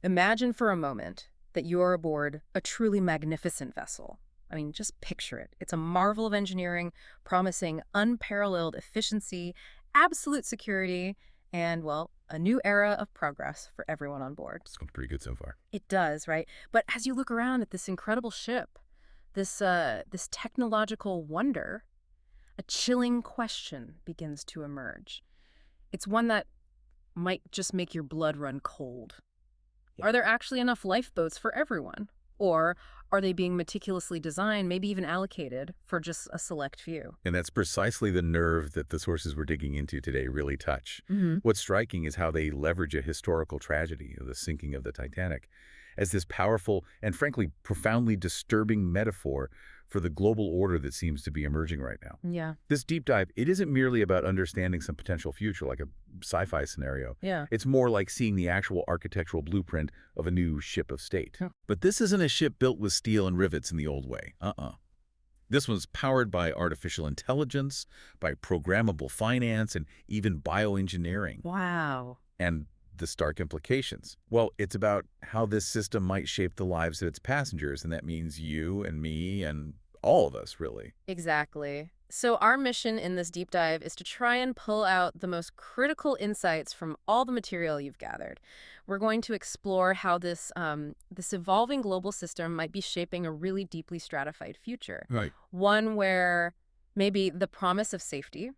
Imagine for a moment that you're aboard a truly magnificent vessel. I mean, just picture it. It's a marvel of engineering, promising unparalleled efficiency, absolute security, and, well, a new era of progress for everyone on board. Sounds pretty good so far. It does, right? But as you look around at this incredible ship, this technological wonder, a chilling question begins to emerge. It's one that might just make your blood run cold. Yeah. Are there actually enough lifeboats for everyone? Or are they being meticulously designed, maybe even allocated, for just a select few? And that's precisely the nerve that the sources we're digging into today really touch. What's striking is how they leverage a historical tragedy, the sinking of the Titanic, as this powerful and frankly profoundly disturbing metaphor for the global order that seems to be emerging right now. Yeah. This deep dive, it isn't merely about understanding some potential future like a sci-fi scenario. Yeah. It's more like seeing the actual architectural blueprint of a new ship of state. Huh. But this isn't a ship built with steel and rivets in the old way. This one's powered by artificial intelligence, by programmable finance, and even bioengineering. Wow. And the stark implications. Well, it's about how this system might shape the lives of its passengers, and that means you and me and all of us, really. Exactly. So our mission in this deep dive is to try and pull out the most critical insights from all the material you've gathered. We're going to explore how this evolving global system might be shaping a really deeply stratified future. Right. One where maybe the promise of safety,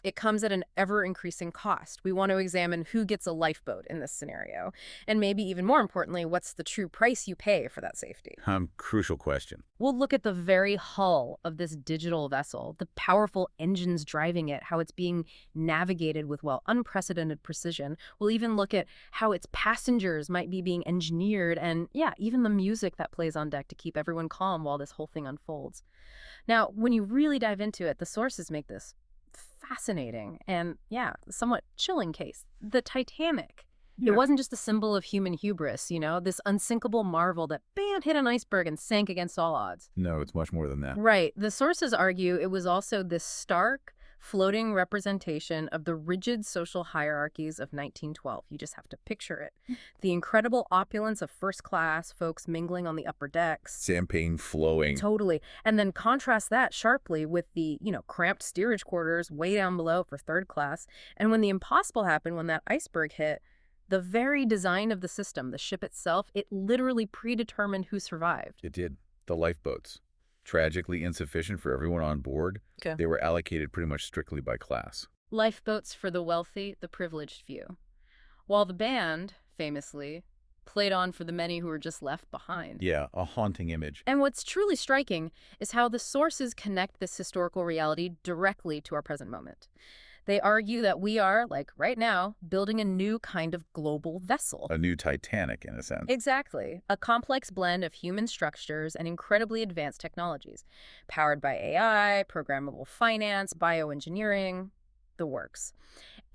it comes at an ever-increasing cost. We want to examine who gets a lifeboat in this scenario. And maybe even more importantly, what's the true price you pay for that safety? Crucial question. We'll look at the very hull of this digital vessel, the powerful engines driving it, how it's being navigated with, well, unprecedented precision. We'll even look at how its passengers might be being engineered and, yeah, even the music that plays on deck to keep everyone calm while this whole thing unfolds. Now, when you really dive into it, the sources make this fascinating and, yeah, somewhat chilling case. The Titanic. It wasn't just a symbol of human hubris, this unsinkable marvel that, bam, hit an iceberg and sank against all odds. No, it's much more than that. Right. The sources argue it was also this stark, floating representation of the rigid social hierarchies of 1912. You just have to picture it. The incredible opulence of first class, folks mingling on the upper decks. Champagne flowing. Totally. And then contrast that sharply with the, cramped steerage quarters way down below for third class. And when the impossible happened, when that iceberg hit, the very design of the system, the ship itself, it literally predetermined who survived. It did. The lifeboats. Tragically insufficient for everyone on board. Okay. They were allocated pretty much strictly by class. Lifeboats for the wealthy, the privileged few. While the band, famously, played on for the many who were just left behind. Yeah, a haunting image. And what's truly striking is how the sources connect this historical reality directly to our present moment. They argue that we are, like right now, building a new kind of global vessel. A new Titanic, in a sense. Exactly. A complex blend of human structures and incredibly advanced technologies, powered by AI, programmable finance, bioengineering, the works.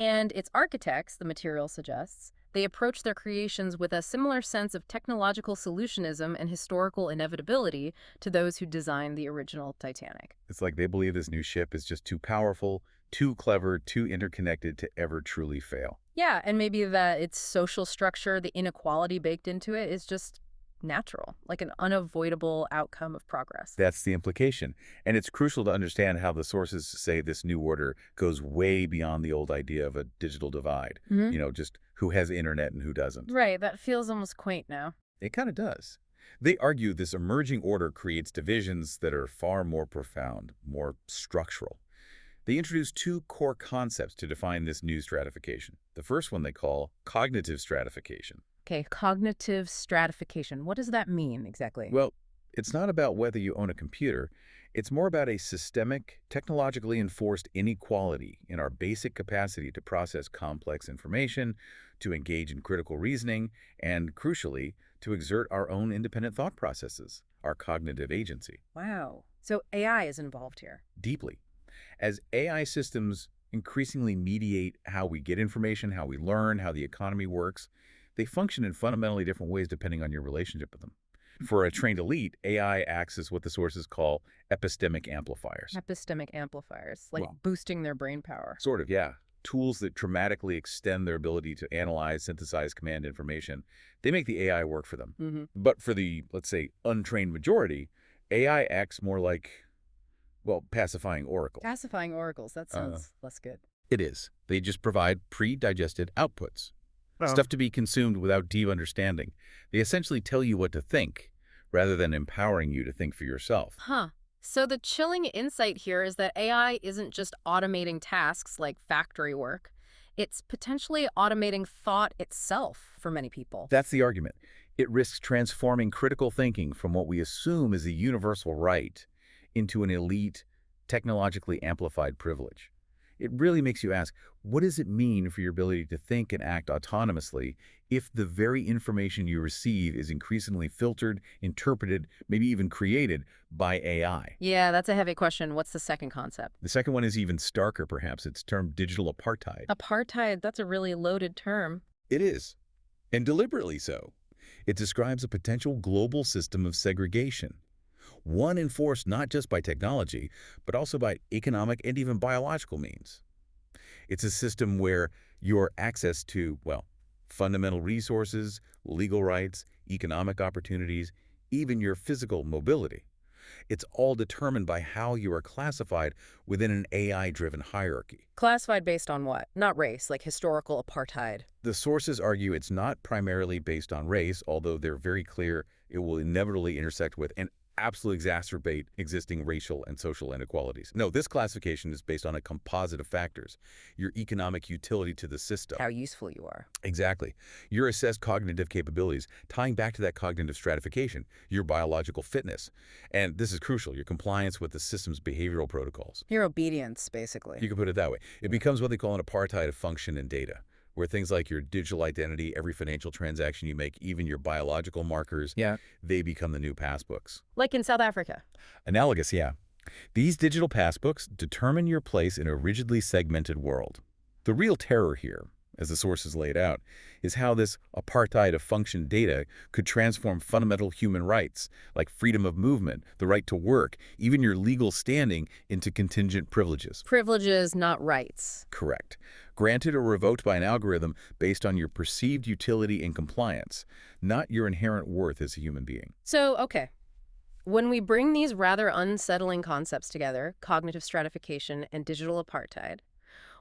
And its architects, the material suggests, they approach their creations with a similar sense of technological solutionism and historical inevitability to those who designed the original Titanic. It's like they believe this new ship is just too powerful, too clever, too interconnected to ever truly fail. Yeah, and maybe that its social structure, the inequality baked into it, is just natural, like an unavoidable outcome of progress. That's the implication. And it's crucial to understand how the sources say this new order goes way beyond the old idea of a digital divide. Just who has internet and who doesn't. Right, that feels almost quaint now. It kind of does. They argue this emerging order creates divisions that are far more profound, more structural. They introduce two core concepts to define this new stratification. The first one they call cognitive stratification. Okay, cognitive stratification. What does that mean exactly? Well, it's not about whether you own a computer. It's more about a systemic, technologically enforced inequality in our basic capacity to process complex information, to engage in critical reasoning, and, crucially, to exert our own independent thought processes, our cognitive agency. Wow. So AI is involved here. Deeply. As AI systems increasingly mediate how we get information, how we learn, how the economy works, they function in fundamentally different ways depending on your relationship with them. For a trained elite, AI acts as what the sources call epistemic amplifiers. Epistemic amplifiers, like Well, boosting their brain power. Sort of, yeah. tools that dramatically extend their ability to analyze, synthesize, command information, they make the AI work for them. But for the, let's say, untrained majority, AI acts more like, well, pacifying oracles. Pacifying oracles, that sounds less good. It is. They just provide pre-digested outputs, stuff to be consumed without deep understanding. They essentially tell you what to think, rather than empowering you to think for yourself. Huh. So the chilling insight here is that AI isn't just automating tasks like factory work. It's potentially automating thought itself for many people. That's the argument. It risks transforming critical thinking from what we assume is a universal right into an elite, technologically amplified privilege. It really makes you ask, what does it mean for your ability to think and act autonomously if the very information you receive is increasingly filtered, interpreted, maybe even created by AI? Yeah, that's a heavy question. What's the second concept? The second one is even starker, perhaps. It's termed digital apartheid. Apartheid, that's a really loaded term. It is, and deliberately so. It describes a potential global system of segregation, one enforced not just by technology, but also by economic and even biological means. It's a system where your access to, well, fundamental resources, legal rights, economic opportunities, even your physical mobility, it's all determined by how you are classified within an AI-driven hierarchy. Classified based on what? Not race, like historical apartheid. The sources argue it's not primarily based on race, although they're very clear it will inevitably intersect with and absolutely exacerbate existing racial and social inequalities. No, this classification is based on a composite of factors. Your economic utility to the system. How useful you are. Exactly. Your assessed cognitive capabilities, tying back to that cognitive stratification, your biological fitness. And this is crucial, your compliance with the system's behavioral protocols. Your obedience, basically. You can put it that way. It becomes what they call an apartheid of function and data, where things like your digital identity, every financial transaction you make, even your biological markers, they become the new passbooks. Like in South Africa. Analogous, yeah. These digital passbooks determine your place in a rigidly segmented world. The real terror here, as the sources laid out, is how this apartheid of function data could transform fundamental human rights, like freedom of movement, the right to work, even your legal standing, into contingent privileges. Privileges, not rights. Correct. Granted or revoked by an algorithm based on your perceived utility and compliance, not your inherent worth as a human being. So, okay. When we bring these rather unsettling concepts together, cognitive stratification and digital apartheid,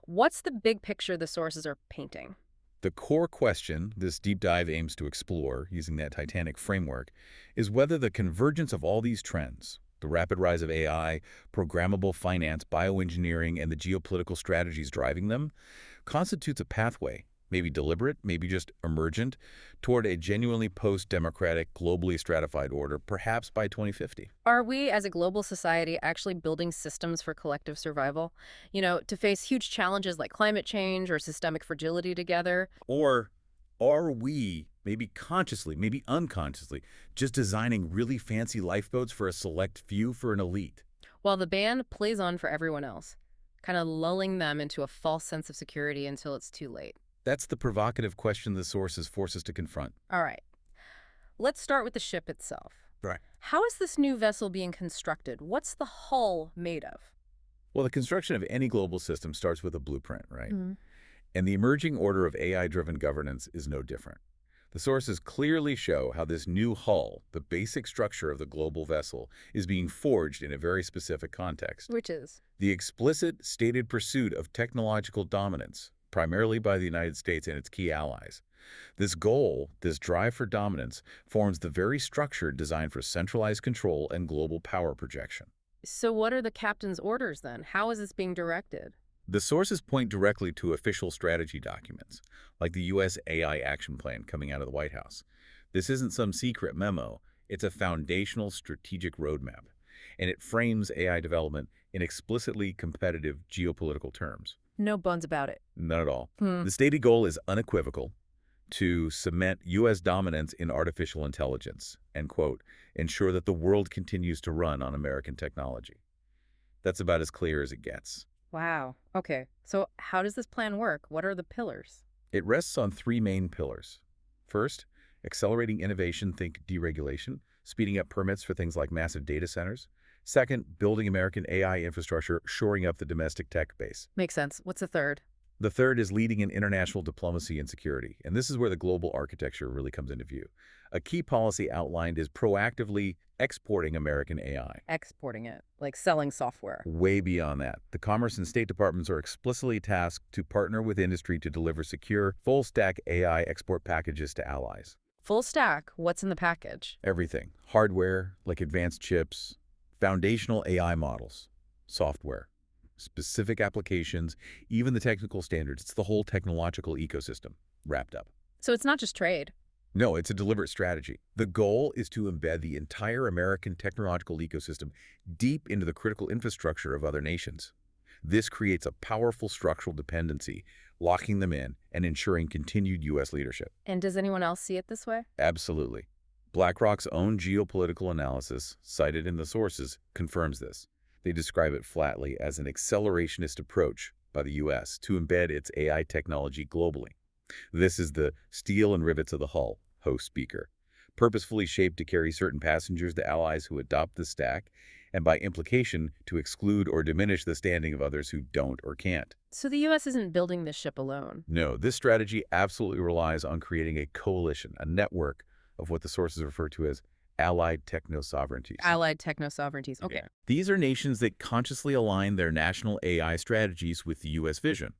what's the big picture the sources are painting? The core question this deep dive aims to explore, using that Titanic framework, is whether the convergence of all these trends, the rapid rise of AI, programmable finance, bioengineering, and the geopolitical strategies driving them, constitutes a pathway, maybe deliberate, maybe just emergent, toward a genuinely post-democratic, globally stratified order, perhaps by 2050. Are we, as a global society, actually building systems for collective survival? You know, to face huge challenges like climate change or systemic fragility together? Or are we, maybe consciously, maybe unconsciously, just designing really fancy lifeboats for a select few for an elite? While the band plays on for everyone else, kind of lulling them into a false sense of security until it's too late. That's the provocative question the sources force us to confront. All right. Let's start with the ship itself. Right. How is this new vessel being constructed? What's the hull made of? Well, the construction of any global system starts with a blueprint, right? Mm-hmm. And the emerging order of AI-driven governance is no different. The sources clearly show how this new hull, the basic structure of the global vessel, is being forged in a very specific context. Which is? The explicit, stated pursuit of technological dominance, primarily by the United States and its key allies. This goal, this drive for dominance, forms the very structure designed for centralized control and global power projection. So what are the captain's orders then? How is this being directed? The sources point directly to official strategy documents, like the U.S. AI Action Plan coming out of the White House. This isn't some secret memo. It's a foundational strategic roadmap, and it frames AI development in explicitly competitive geopolitical terms. No buns about it. None at all. The stated goal is unequivocal: to cement U.S. dominance in artificial intelligence, end quote, ensure that the world continues to run on American technology. That's about as clear as it gets. Wow. Okay. So how does this plan work? What are the pillars? It rests on three main pillars. First, accelerating innovation, think deregulation, speeding up permits for things like massive data centers. Second, building American AI infrastructure, shoring up the domestic tech base. Makes sense. What's the third? The third is leading in international diplomacy and security, and this is where the global architecture really comes into view. A key policy outlined is proactively exporting American AI. Exporting it, like selling software. Way beyond that, the Commerce and State Departments are explicitly tasked to partner with industry to deliver secure, full-stack AI export packages to allies. Full stack, what's in the package? Everything. Hardware, like advanced chips, foundational AI models, software, specific applications, even the technical standards. It's the whole technological ecosystem wrapped up. So it's not just trade. No, it's a deliberate strategy. The goal is to embed the entire American technological ecosystem deep into the critical infrastructure of other nations. This creates a powerful structural dependency, locking them in and ensuring continued U.S. leadership. And does anyone else see it this way? Absolutely. BlackRock's own geopolitical analysis, cited in the sources, confirms this. They describe it flatly as an accelerationist approach by the U.S. to embed its AI technology globally. This is the steel and rivets of the hull, host speaker, purposefully shaped to carry certain passengers to allies who adopt the stack, and by implication, to exclude or diminish the standing of others who don't or can't. So the U.S. isn't building this ship alone. No, this strategy absolutely relies on creating a coalition, a network of what the sources refer to as allied techno-sovereignties. Allied techno-sovereignties. Okay. Yeah. These are nations that consciously align their national AI strategies with the U.S. vision.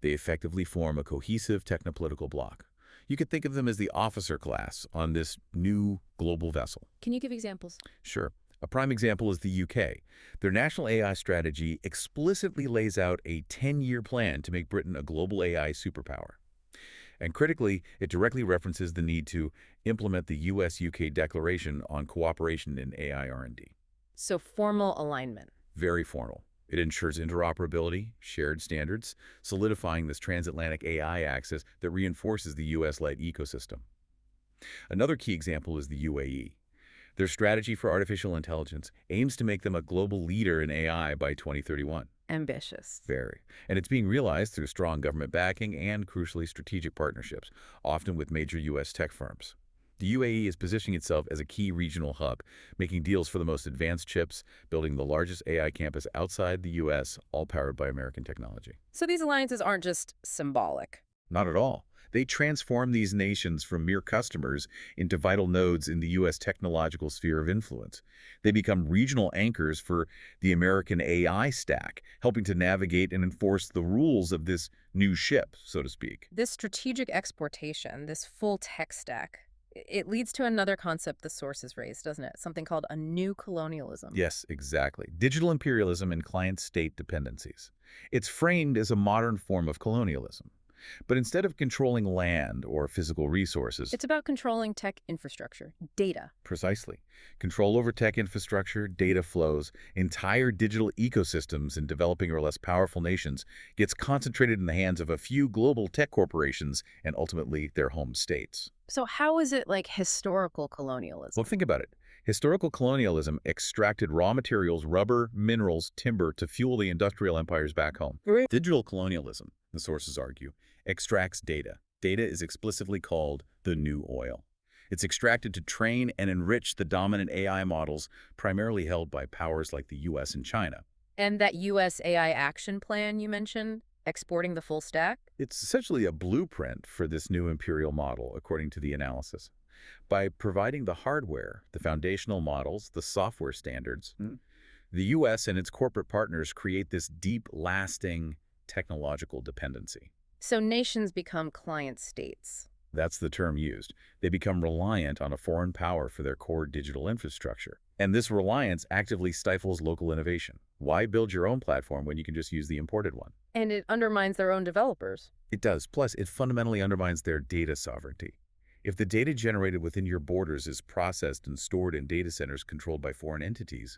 They effectively form a cohesive technopolitical bloc. You could think of them as the officer class on this new global vessel. Can you give examples? Sure. A prime example is the UK. Their national AI strategy explicitly lays out a 10-year plan to make Britain a global AI superpower. And critically, it directly references the need to implement the US-UK Declaration on Cooperation in AI R&D. So formal alignment. Very formal. It ensures interoperability, shared standards, solidifying this transatlantic AI axis that reinforces the US-led ecosystem. Another key example is the UAE. Their strategy for artificial intelligence aims to make them a global leader in AI by 2031. Ambitious. Very. And it's being realized through strong government backing and, crucially, strategic partnerships, often with major U.S. tech firms. The UAE is positioning itself as a key regional hub, making deals for the most advanced chips, building the largest AI campus outside the U.S., all powered by American technology. So these alliances aren't just symbolic. Not at all. They transform these nations from mere customers into vital nodes in the U.S. technological sphere of influence. They become regional anchors for the American AI stack, helping to navigate and enforce the rules of this new ship, so to speak. This strategic exportation, this full tech stack, it leads to another concept the sources raised, doesn't it? Something called a new colonialism. Yes, exactly. Digital imperialism and client-state dependencies. It's framed as a modern form of colonialism. But instead of controlling land or physical resources, It's about controlling tech infrastructure, data. precisely, control over tech infrastructure, data flows, entire digital ecosystems in developing or less powerful nations gets concentrated in the hands of a few global tech corporations and ultimately their home states. So how is it like historical colonialism? Well, think about it. Historical colonialism extracted raw materials, rubber, minerals, timber to fuel the industrial empires back home. Right. Digital colonialism, the sources argue, extracts data. Data is explicitly called the new oil. It's extracted to train and enrich the dominant AI models primarily held by powers like the US and China. And that U.S. AI action plan you mentioned, exporting the full stack? It's essentially a blueprint for this new imperial model, according to the analysis. By providing the hardware, the foundational models, the software standards, the U.S. and its corporate partners create this deep, lasting technological dependency. So nations become client states. That's the term used. They become reliant on a foreign power for their core digital infrastructure. And this reliance actively stifles local innovation. Why build your own platform when you can just use the imported one? And it undermines their own developers. It does. Plus, it fundamentally undermines their data sovereignty. If the data generated within your borders is processed and stored in data centers controlled by foreign entities,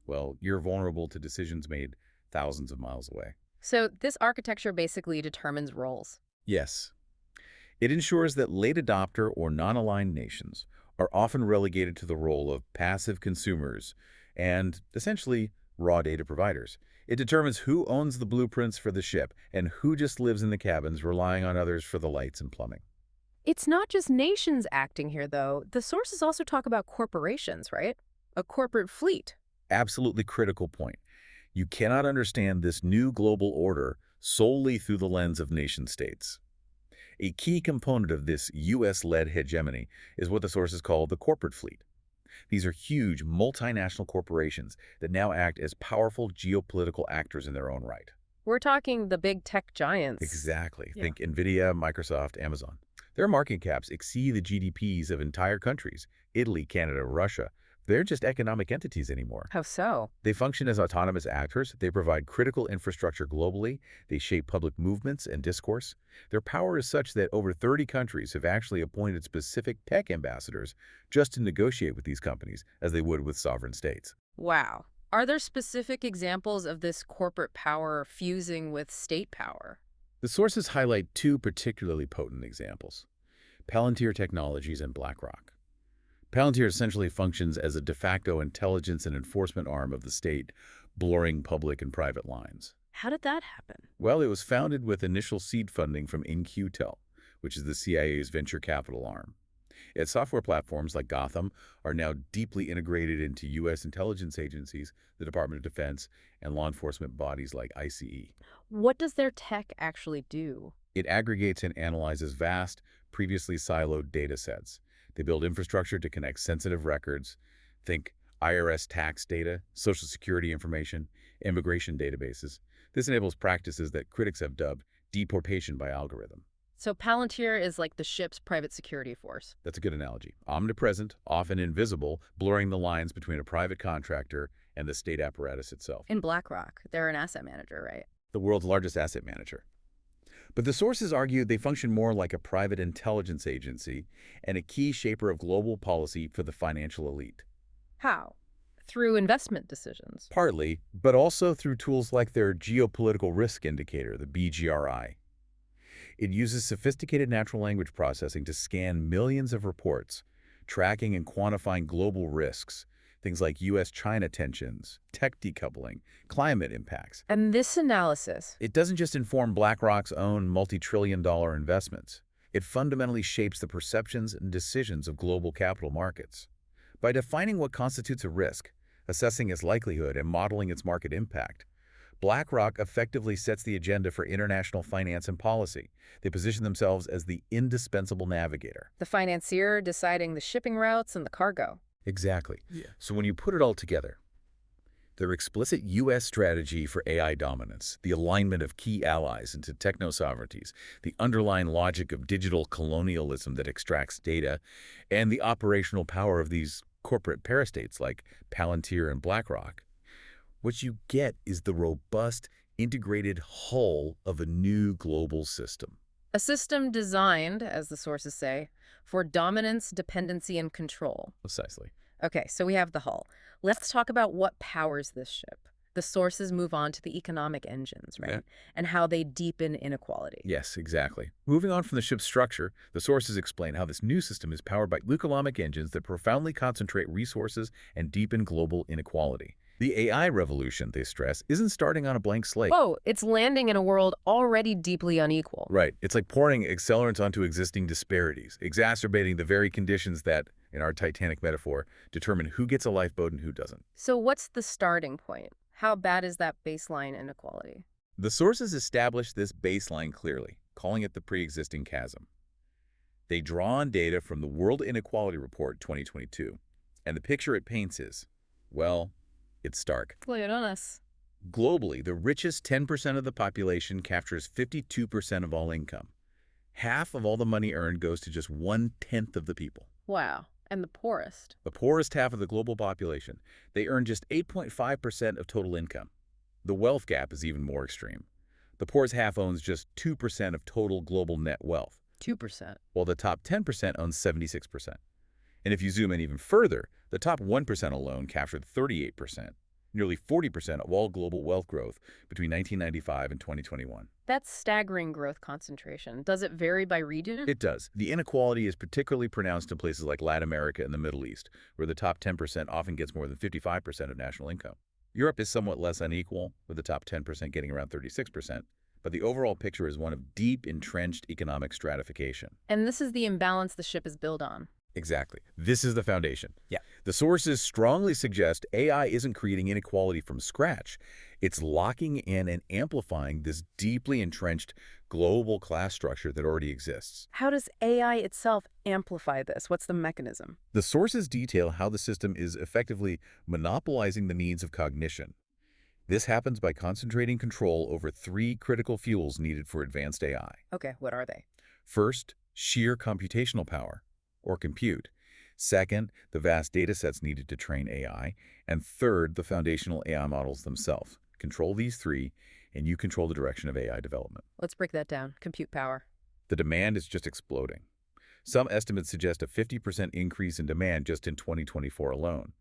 well, you're vulnerable to decisions made thousands of miles away. So this architecture basically determines roles. Yes. It ensures that late adopter or non-aligned nations are often relegated to the role of passive consumers and, essentially, raw data providers. It determines who owns the blueprints for the ship and who just lives in the cabins relying on others for the lights and plumbing. It's not just nations acting here, though. The sources also talk about corporations, right? A corporate fleet. Absolutely critical point. You cannot understand this new global order solely through the lens of nation-states. A key component of this U.S.-led hegemony is what the sources call the corporate fleet. These are huge multinational corporations that now act as powerful geopolitical actors in their own right. We're talking the big tech giants. Exactly. Yeah. Think NVIDIA, Microsoft, Amazon. Their market caps exceed the GDPs of entire countries, Italy, Canada, Russia. They're just economic entities anymore. How so? They function as autonomous actors. They provide critical infrastructure globally. They shape public movements and discourse. Their power is such that over 30 countries have actually appointed specific tech ambassadors just to negotiate with these companies as they would with sovereign states. Wow. Are there specific examples of this corporate power fusing with state power? The sources highlight two particularly potent examples: Palantir Technologies and BlackRock. Palantir essentially functions as a de facto intelligence and enforcement arm of the state, blurring public and private lines. How did that happen? Well, it was founded with initial seed funding from InQtel, which is the CIA's venture capital arm. Its software platforms like Gotham are now deeply integrated into U.S. intelligence agencies, the Department of Defense, and law enforcement bodies like ICE. What does their tech actually do? It aggregates and analyzes vast, previously siloed data sets. They build infrastructure to connect sensitive records. Think IRS tax data, Social Security information, immigration databases. This enables practices that critics have dubbed deportation by algorithm. So Palantir is like the ship's private security force. That's a good analogy. Omnipresent, often invisible, blurring the lines between a private contractor and the state apparatus itself. In BlackRock, they're an asset manager, right? The world's largest asset manager. But the sources argue they function more like a private intelligence agency and a key shaper of global policy for the financial elite. How? Through investment decisions. Partly, but also through tools like their geopolitical risk indicator, the BGRI. It uses sophisticated natural language processing to scan millions of reports, tracking and quantifying global risks, things like U.S.-China tensions, tech decoupling, climate impacts. And this analysis, It doesn't just inform BlackRock's own multi-trillion-dollar investments. It fundamentally shapes the perceptions and decisions of global capital markets. By defining what constitutes a risk, assessing its likelihood, and modeling its market impact, BlackRock effectively sets the agenda for international finance and policy. They position themselves as the indispensable navigator. the financier deciding the shipping routes and the cargo. Exactly. Yeah. So when you put it all together, their explicit U.S. strategy for AI dominance, the alignment of key allies into techno-sovereignties, the underlying logic of digital colonialism that extracts data, and the operational power of these corporate parastates like Palantir and BlackRock, what you get is the robust, integrated hull of a new global system. A system designed, as the sources say, for dominance, dependency, and control. Precisely. Okay, so we have the hull. Let's talk about what powers this ship. The sources move on to the economic engines, right? Yeah. And how they deepen inequality. Yes, exactly. Moving on from the ship's structure, the sources explain how this new system is powered by economic engines that profoundly concentrate resources and deepen global inequality. The AI revolution, they stress, isn't starting on a blank slate. Whoa, it's landing in a world already deeply unequal. Right. It's like pouring accelerants onto existing disparities, exacerbating the very conditions that, in our Titanic metaphor, determine who gets a lifeboat and who doesn't. So what's the starting point? How bad is that baseline inequality? The sources establish this baseline clearly, calling it the pre-existing chasm. They draw on data from the World Inequality Report 2022, and the picture it paints is, well, it's stark. Lay it on us. Globally, the richest 10% of the population captures 52% of all income. Half of all the money earned goes to just 1/10 of the people. Wow. And the poorest? The poorest half of the global population, they earn just 8.5% of total income. The wealth gap is even more extreme. The poorest half owns just 2% of total global net wealth, 2%. while the top 10% owns 76%. And if you zoom in even further, the top 1% alone captured 38%, nearly 40% of all global wealth growth between 1995 and 2021. That's staggering growth concentration. Does it vary by region? It does. The inequality is particularly pronounced in places like Latin America and the Middle East, where the top 10% often gets more than 55% of national income. Europe is somewhat less unequal, with the top 10% getting around 36%, but the overall picture is one of deep, entrenched economic stratification. And this is the imbalance the ship is built on. Exactly. This is the foundation. Yeah. The sources strongly suggest AI isn't creating inequality from scratch. It's locking in and amplifying this deeply entrenched global class structure that already exists. How does AI itself amplify this? What's the mechanism? The sources detail how the system is effectively monopolizing the needs of cognition. This happens by concentrating control over three critical fuels needed for advanced AI. Okay, what are they? First, sheer computational power, or compute. Second, the vast datasets needed to train AI. And third, the foundational AI models themselves. Control these three, and you control the direction of AI development. Let's break that down. Compute power. The demand is just exploding. Some estimates suggest a 50% increase in demand just in 2024 alone.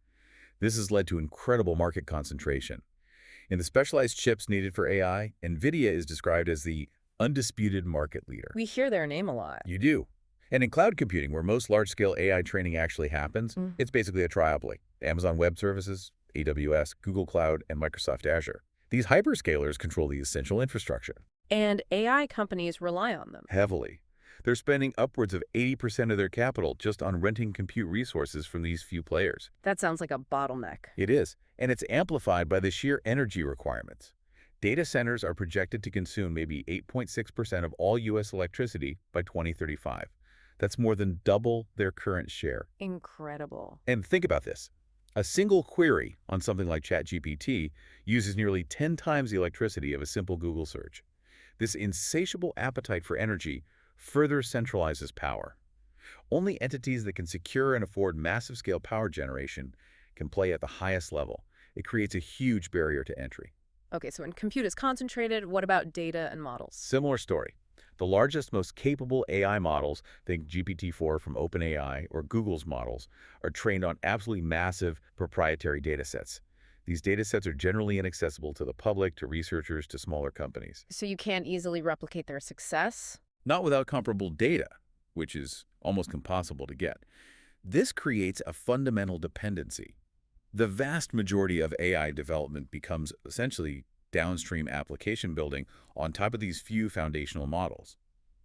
This has led to incredible market concentration. In the specialized chips needed for AI, NVIDIA is described as the undisputed market leader. We hear their name a lot. You do. And in cloud computing, where most large-scale AI training actually happens, it's basically a triopoly. Amazon Web Services, AWS, Google Cloud, and Microsoft Azure. These hyperscalers control the essential infrastructure. And AI companies rely on them. Heavily. They're spending upwards of 80% of their capital just on renting compute resources from these few players. That sounds like a bottleneck. It is, and it's amplified by the sheer energy requirements. Data centers are projected to consume maybe 8.6% of all U.S. electricity by 2035. That's more than double their current share. Incredible. And think about this. A single query on something like ChatGPT uses nearly 10 times the electricity of a simple Google search. This insatiable appetite for energy further centralizes power. Only entities that can secure and afford massive-scale power generation can play at the highest level. It creates a huge barrier to entry. Okay, so when compute is concentrated, what about data and models? Similar story. The largest, most capable AI models, think GPT-4 from OpenAI or Google's models, are trained on absolutely massive proprietary datasets. These datasets are generally inaccessible to the public, to researchers, to smaller companies. So you can't easily replicate their success? Not without comparable data, which is almost impossible to get. This creates a fundamental dependency. The vast majority of AI development becomes essentially downstream application building on top of these few foundational models.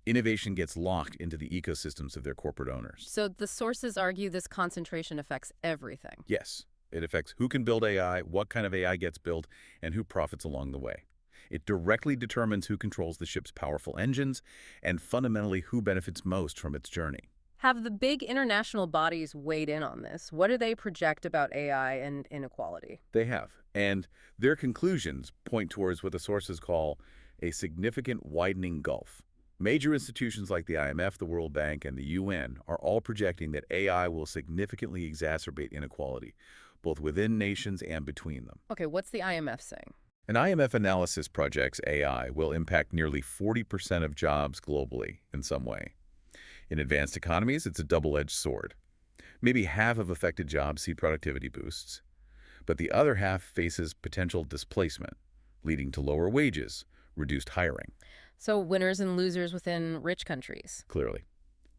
Innovation gets locked into the ecosystems of their corporate owners. So the sources argue this concentration affects everything. Yes, it affects who can build AI, what kind of AI gets built, and who profits along the way. It directly determines who controls the ship's powerful engines and fundamentally who benefits most from its journey. Have the big international bodies weighed in on this? What do they project about AI and inequality? They have, and their conclusions point towards what the sources call a significant widening gulf. Major institutions like the IMF, the World Bank, and the UN are all projecting that AI will significantly exacerbate inequality, both within nations and between them. Okay, what's the IMF saying? An IMF analysis projects AI will impact nearly 40% of jobs globally in some way. In advanced economies, it's a double-edged sword. Maybe half of affected jobs see productivity boosts, but the other half faces potential displacement, leading to lower wages, reduced hiring. So winners and losers within rich countries. Clearly.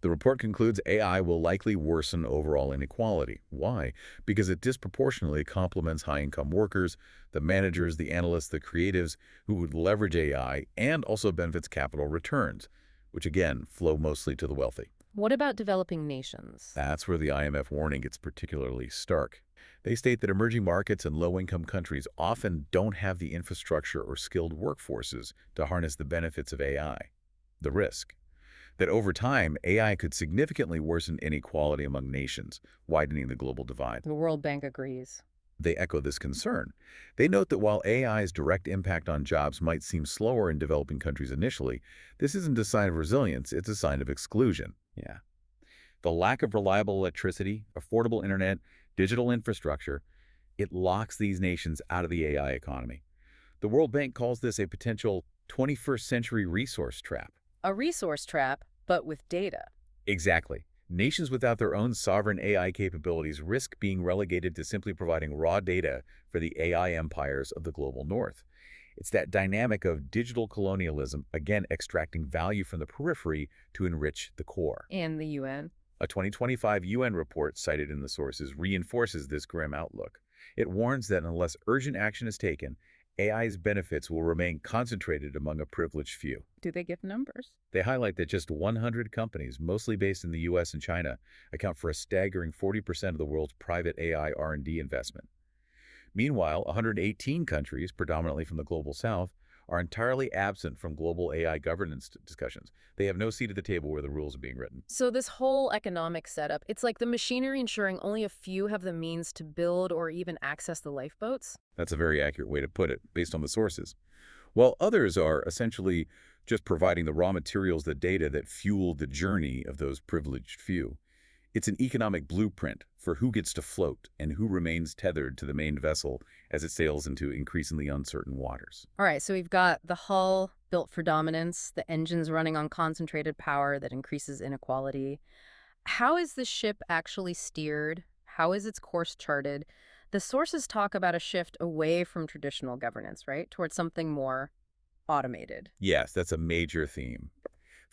The report concludes AI will likely worsen overall inequality. Why? Because it disproportionately complements high-income workers, the managers, the analysts, the creatives who would leverage AI, and also benefits capital returns, which again flow mostly to the wealthy. What about developing nations? That's where the IMF warning gets particularly stark. They state that emerging markets and low-income countries often don't have the infrastructure or skilled workforces to harness the benefits of AI. The risk that over time, AI could significantly worsen inequality among nations, widening the global divide. The World Bank agrees. They echo this concern. They note that while AI's direct impact on jobs might seem slower in developing countries initially, this isn't a sign of resilience, it's a sign of exclusion. Yeah. The lack of reliable electricity, affordable internet, digital infrastructure, it locks these nations out of the AI economy. The World Bank calls this a potential 21st century resource trap. A resource trap, but with data. Exactly. Nations without their own sovereign AI capabilities risk being relegated to simply providing raw data for the AI empires of the global north. It's that dynamic of digital colonialism, again extracting value from the periphery to enrich the core. And the UN? A 2025 UN report cited in the sources reinforces this grim outlook. It warns that unless urgent action is taken, AI's benefits will remain concentrated among a privileged few. Do they give numbers? They highlight that just 100 companies, mostly based in the US and China, account for a staggering 40% of the world's private AI R&D investment. Meanwhile, 118 countries, predominantly from the Global South, are entirely absent from global AI governance discussions. They have no seat at the table where the rules are being written. So this whole economic setup, it's like the machinery ensuring only a few have the means to build or even access the lifeboats? That's a very accurate way to put it, based on the sources. While others are essentially just providing the raw materials, the data that fuel the journey of those privileged few. It's an economic blueprint for who gets to float and who remains tethered to the main vessel as it sails into increasingly uncertain waters. All right, so we've got the hull built for dominance, the engines running on concentrated power that increases inequality. How is the ship actually steered? How is its course charted? The sources talk about a shift away from traditional governance, right, towards something more automated. Yes, that's a major theme.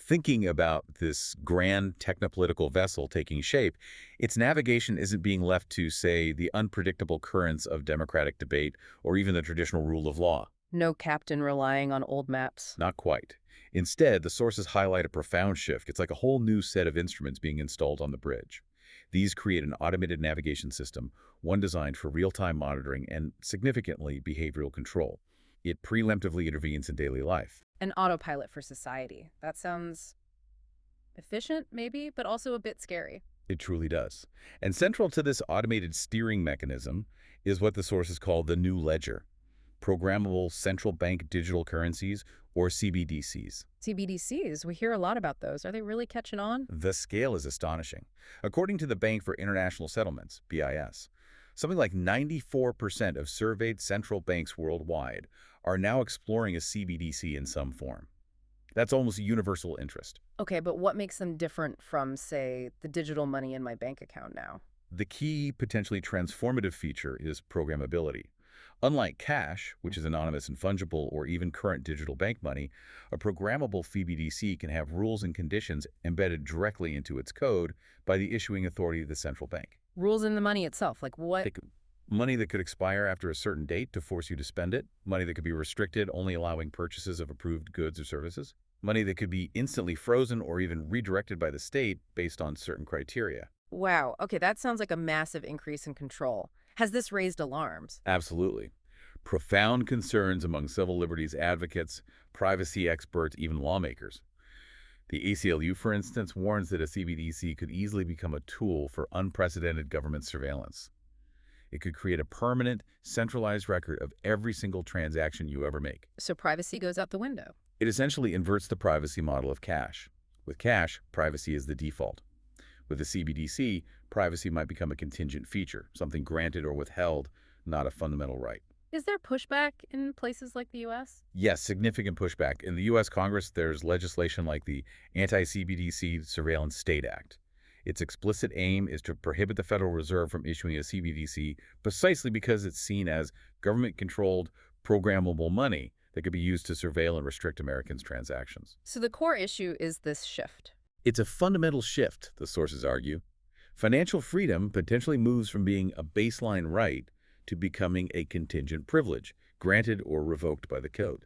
Thinking about this grand technopolitical vessel taking shape, its navigation isn't being left to, say, the unpredictable currents of democratic debate or even the traditional rule of law. No captain relying on old maps. Not quite. Instead, the sources highlight a profound shift. It's like a whole new set of instruments being installed on the bridge. These create an automated navigation system, one designed for real-time monitoring and, significantly, behavioral control. It preemptively intervenes in daily life. An autopilot for society. That sounds efficient, maybe, but also a bit scary. It truly does. And central to this automated steering mechanism is what the sources call the new ledger, programmable central bank digital currencies, or CBDCs. CBDCs, we hear a lot about those. Are they really catching on? The scale is astonishing. According to the Bank for International Settlements, BIS, something like 94% of surveyed central banks worldwide are now exploring a CBDC in some form. That's almost a universal interest. Okay, but what makes them different from, say, the digital money in my bank account now? The key, potentially transformative feature is programmability. Unlike cash, which is anonymous and fungible, or even current digital bank money, a programmable CBDC can have rules and conditions embedded directly into its code by the issuing authority of the central bank. Rules in the money itself, like what? Money that could expire after a certain date to force you to spend it, money that could be restricted, only allowing purchases of approved goods or services, money that could be instantly frozen or even redirected by the state based on certain criteria. Wow, okay, that sounds like a massive increase in control. Has this raised alarms? Absolutely. Profound concerns among civil liberties advocates, privacy experts, even lawmakers. The ACLU, for instance, warns that a CBDC could easily become a tool for unprecedented government surveillance. It could create a permanent, centralized record of every single transaction you ever make. So privacy goes out the window. It essentially inverts the privacy model of cash. With cash, privacy is the default. With a CBDC, privacy might become a contingent feature, something granted or withheld, not a fundamental right. Is there pushback in places like the U.S.? Yes, significant pushback. In the U.S. Congress, there's legislation like the Anti-CBDC Surveillance State Act. Its explicit aim is to prohibit the Federal Reserve from issuing a CBDC precisely because it's seen as government-controlled, programmable money that could be used to surveil and restrict Americans' transactions. So the core issue is this shift. It's a fundamental shift, the sources argue. Financial freedom potentially moves from being a baseline right to becoming a contingent privilege, granted or revoked by the code.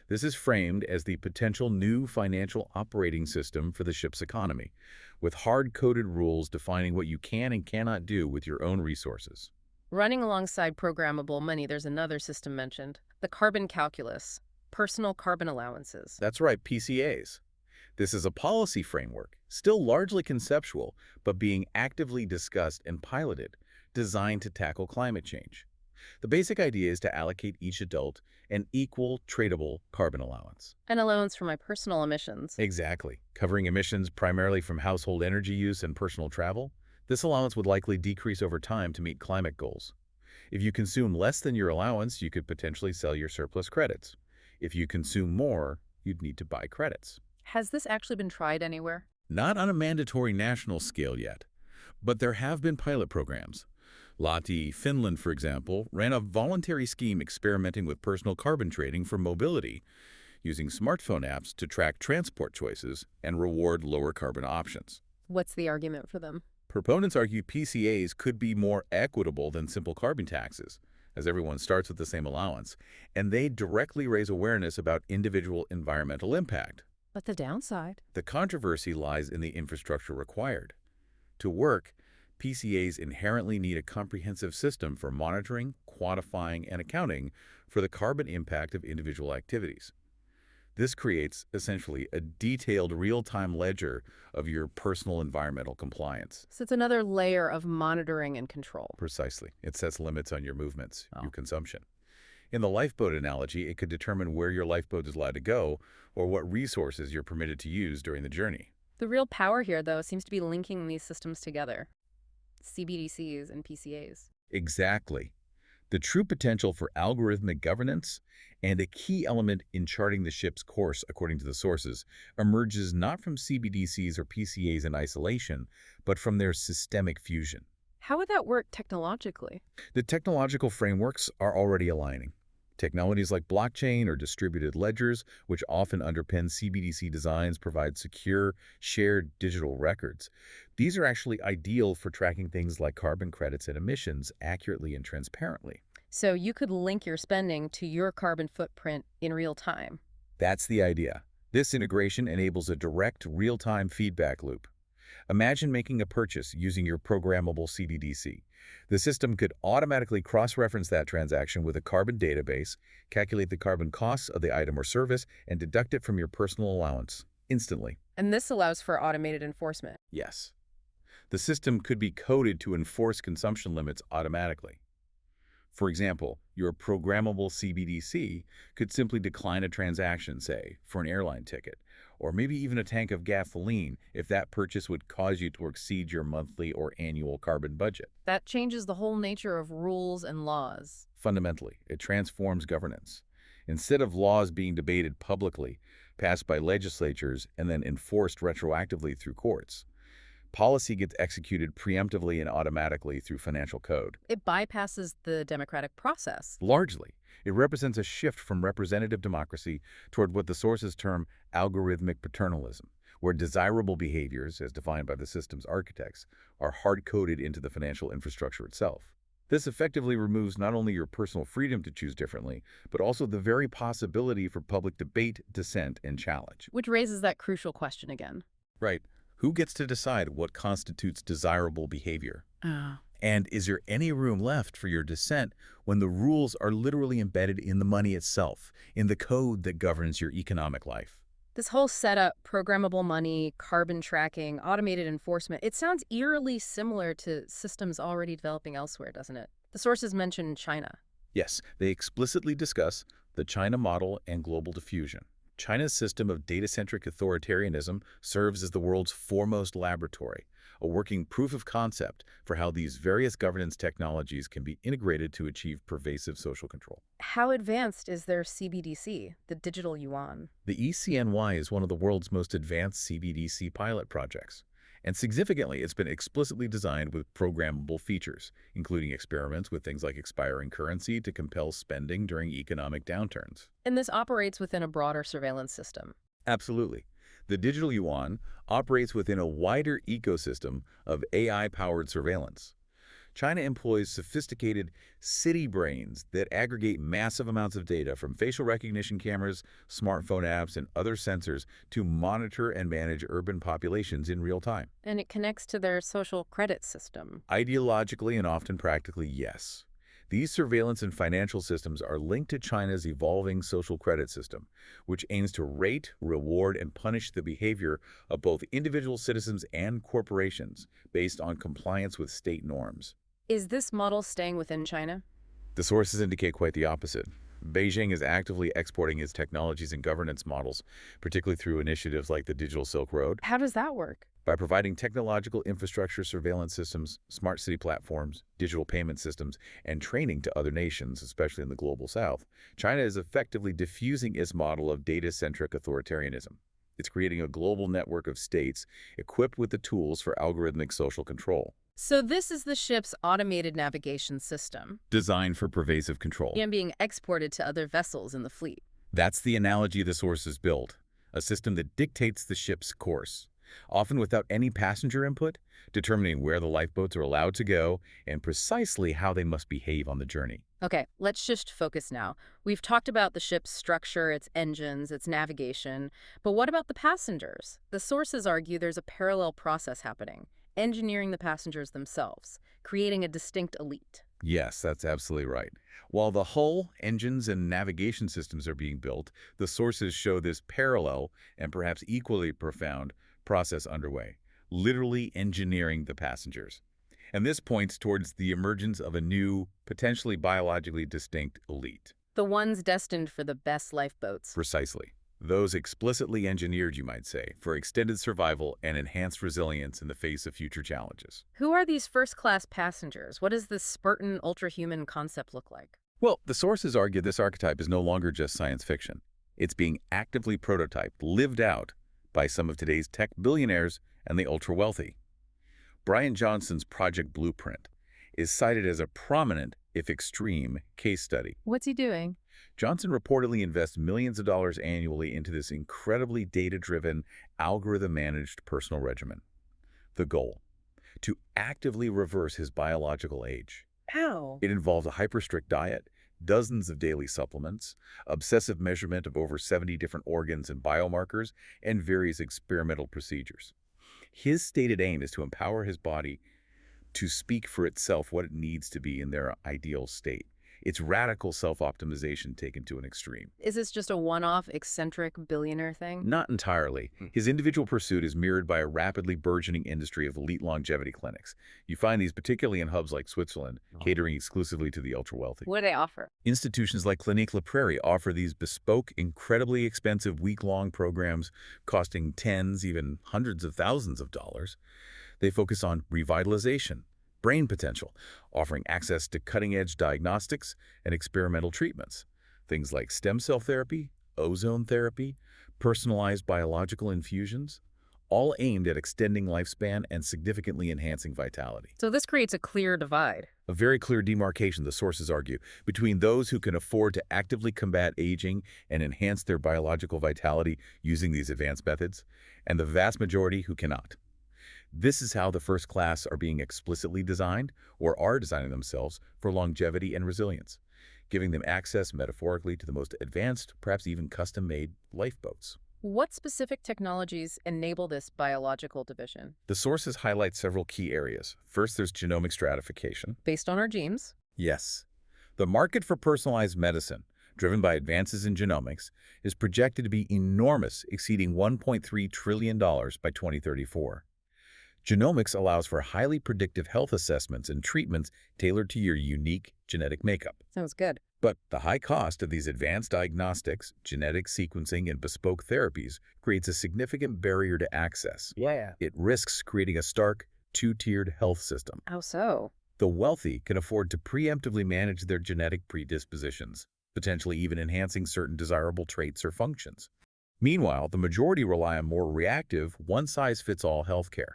This is framed as the potential new financial operating system for the ship's economy, with hard-coded rules defining what you can and cannot do with your own resources. Running alongside programmable money, there's another system mentioned, the carbon calculus, personal carbon allowances. That's right, PCAs. This is a policy framework, still largely conceptual, but being actively discussed and piloted, designed to tackle climate change. The basic idea is to allocate each adult an equal tradable carbon allowance. An allowance for my personal emissions. Exactly. Covering emissions primarily from household energy use and personal travel, this allowance would likely decrease over time to meet climate goals. If you consume less than your allowance, you could potentially sell your surplus credits. If you consume more, you'd need to buy credits. Has this actually been tried anywhere? Not on a mandatory national scale yet, but there have been pilot programs. Lahti, Finland, for example, ran a voluntary scheme experimenting with personal carbon trading for mobility, using smartphone apps to track transport choices and reward lower carbon options. What's the argument for them? Proponents argue PCAs could be more equitable than simple carbon taxes. as everyone starts with the same allowance, and they directly raise awareness about individual environmental impact. But the downside? The controversy lies in the infrastructure required. To work, PCAs inherently need a comprehensive system for monitoring, quantifying, and accounting for the carbon impact of individual activities. This creates, essentially, a detailed real-time ledger of your personal environmental compliance. So it's another layer of monitoring and control. Precisely. It sets limits on your movements, Oh. your consumption. In the lifeboat analogy, it could determine where your lifeboat is allowed to go or what resources you're permitted to use during the journey. The real power here, though, seems to be linking these systems together. CBDCs and PCAs. Exactly. The true potential for algorithmic governance and a key element in charting the ship's course, according to the sources, emerges not from CBDCs or PCAs in isolation, but from their systemic fusion. How would that work technologically? The technological frameworks are already aligning. Technologies like blockchain or distributed ledgers, which often underpin CBDC designs, provide secure, shared digital records. These are actually ideal for tracking things like carbon credits and emissions accurately and transparently. So you could link your spending to your carbon footprint in real time. That's the idea. This integration enables a direct, real-time feedback loop. Imagine making a purchase using your programmable CBDC. The system could automatically cross-reference that transaction with a carbon database, calculate the carbon costs of the item or service, and deduct it from your personal allowance instantly. And this allows for automated enforcement. Yes. The system could be coded to enforce consumption limits automatically. For example, your programmable CBDC could simply decline a transaction, say, for an airline ticket, or maybe even a tank of gasoline if that purchase would cause you to exceed your monthly or annual carbon budget. That changes the whole nature of rules and laws. Fundamentally, it transforms governance. Instead of laws being debated publicly, passed by legislatures, and then enforced retroactively through courts, policy gets executed preemptively and automatically through financial code. It bypasses the democratic process. Largely, it represents a shift from representative democracy toward what the sources term algorithmic paternalism, where desirable behaviors, as defined by the system's architects, are hard-coded into the financial infrastructure itself. This effectively removes not only your personal freedom to choose differently, but also the very possibility for public debate, dissent, and challenge. Which raises that crucial question again. Right. Who gets to decide what constitutes desirable behavior? Oh. And is there any room left for your dissent when the rules are literally embedded in the money itself, in the code that governs your economic life? This whole setup, programmable money, carbon tracking, automated enforcement, it sounds eerily similar to systems already developing elsewhere, doesn't it? The sources mention China. Yes, they explicitly discuss the China model and global diffusion. China's system of data-centric authoritarianism serves as the world's foremost laboratory, a working proof of concept for how these various governance technologies can be integrated to achieve pervasive social control. How advanced is their CBDC, the digital yuan? The ECNY is one of the world's most advanced CBDC pilot projects. And significantly, it's been explicitly designed with programmable features, including experiments with things like expiring currency to compel spending during economic downturns. And this operates within a broader surveillance system. Absolutely. The digital yuan operates within a wider ecosystem of AI-powered surveillance. China employs sophisticated city brains that aggregate massive amounts of data from facial recognition cameras, smartphone apps, and other sensors to monitor and manage urban populations in real time. And it connects to their social credit system. Ideologically and often practically, yes. These surveillance and financial systems are linked to China's evolving social credit system, which aims to rate, reward, and punish the behavior of both individual citizens and corporations based on compliance with state norms. Is this model staying within China? The sources indicate quite the opposite. Beijing is actively exporting its technologies and governance models, particularly through initiatives like the Digital Silk Road. How does that work? By providing technological infrastructure, surveillance systems, smart city platforms, digital payment systems, and training to other nations, especially in the global south, China is effectively diffusing its model of data-centric authoritarianism. It's creating a global network of states equipped with the tools for algorithmic social control. So this is the ship's automated navigation system. Designed for pervasive control. And being exported to other vessels in the fleet. That's the analogy the sources build, a system that dictates the ship's course. often without any passenger input, determining where the lifeboats are allowed to go and precisely how they must behave on the journey. Okay, let's shift focus now. We've talked about the ship's structure, its engines, its navigation, but what about the passengers? The sources argue there's a parallel process happening, engineering the passengers themselves, creating a distinct elite. Yes, that's absolutely right. While the hull, engines, and navigation systems are being built, the sources show this parallel and perhaps equally profound process underway, literally engineering the passengers. And this points towards the emergence of a new, potentially biologically distinct elite. The ones destined for the best lifeboats. Precisely. Those explicitly engineered, you might say, for extended survival and enhanced resilience in the face of future challenges. Who are these first-class passengers? What does this Spartan ultra-human concept look like? Well, the sources argue this archetype is no longer just science fiction. It's being actively prototyped, lived out, by some of today's tech billionaires and the ultra-wealthy. Brian Johnson's Project Blueprint is cited as a prominent, if extreme, case study. What's he doing? Johnson reportedly invests millions of dollars annually into this incredibly data-driven, algorithm-managed personal regimen. The goal? To actively reverse his biological age. How? It involves a hyper-strict diet, dozens of daily supplements, obsessive measurement of over 70 different organs and biomarkers, and various experimental procedures. His stated aim is to empower his body to speak for itself what it needs to be in their ideal state. It's radical self-optimization taken to an extreme. Is this just a one-off, eccentric billionaire thing? Not entirely. His individual pursuit is mirrored by a rapidly burgeoning industry of elite longevity clinics. You find these particularly in hubs like Switzerland, catering exclusively to the ultra-wealthy. What do they offer? Institutions like Clinique La Prairie offer these bespoke, incredibly expensive week-long programs costing tens, even hundreds of thousands of dollars. They focus on revitalization, brain potential, offering access to cutting-edge diagnostics and experimental treatments. Things like stem cell therapy, ozone therapy, personalized biological infusions, all aimed at extending lifespan and significantly enhancing vitality. So this creates a clear divide. A very clear demarcation, the sources argue, between those who can afford to actively combat aging and enhance their biological vitality using these advanced methods, and the vast majority who cannot. This is how the first class are being explicitly designed, or are designing themselves, for longevity and resilience, giving them access, metaphorically, to the most advanced, perhaps even custom-made lifeboats. What specific technologies enable this biological division? The sources highlight several key areas. First, there's genomic stratification. Based on our genes? Yes. The market for personalized medicine, driven by advances in genomics, is projected to be enormous, exceeding $1.3 trillion by 2034. Genomics allows for highly predictive health assessments and treatments tailored to your unique genetic makeup. Sounds good. But the high cost of these advanced diagnostics, genetic sequencing, and bespoke therapies creates a significant barrier to access. Yeah. It risks creating a stark, two-tiered health system. How so? The wealthy can afford to preemptively manage their genetic predispositions, potentially even enhancing certain desirable traits or functions. Meanwhile, the majority rely on more reactive, one-size-fits-all healthcare.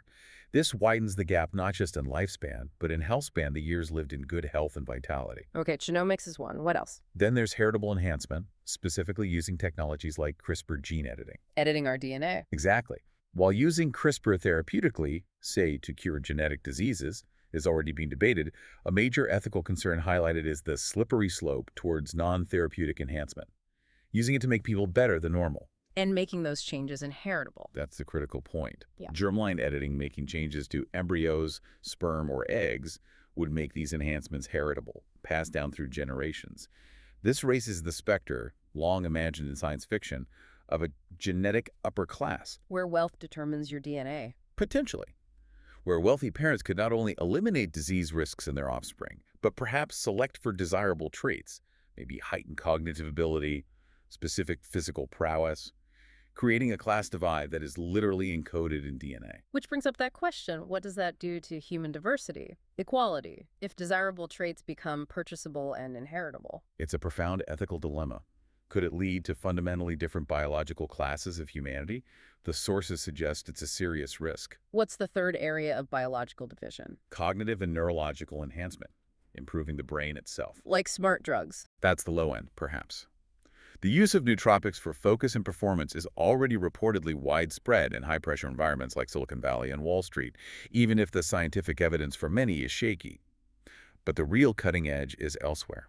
This widens the gap not just in lifespan, but in health span, the years lived in good health and vitality. Okay, genomics is one. What else? Then there's heritable enhancement, specifically using technologies like CRISPR gene editing. Editing our DNA. Exactly. While using CRISPR therapeutically, say to cure genetic diseases, is already being debated, a major ethical concern highlighted is the slippery slope towards non-therapeutic enhancement, using it to make people better than normal. And making those changes inheritable. That's the critical point. Yeah. Germline editing, making changes to embryos, sperm, or eggs, would make these enhancements heritable, passed down through generations. This raises the specter, long imagined in science fiction, of a genetic upper class. Where wealth determines your DNA. Potentially. Where wealthy parents could not only eliminate disease risks in their offspring, but perhaps select for desirable traits, maybe heightened cognitive ability, specific physical prowess, creating a class divide that is literally encoded in DNA. Which brings up that question, what does that do to human diversity, equality, if desirable traits become purchasable and inheritable? It's a profound ethical dilemma. Could it lead to fundamentally different biological classes of humanity? The sources suggest it's a serious risk. What's the third area of biological division? Cognitive and neurological enhancement, improving the brain itself. Like smart drugs. That's the low end, perhaps. The use of nootropics for focus and performance is already reportedly widespread in high-pressure environments like Silicon Valley and Wall Street, even if the scientific evidence for many is shaky. But the real cutting edge is elsewhere.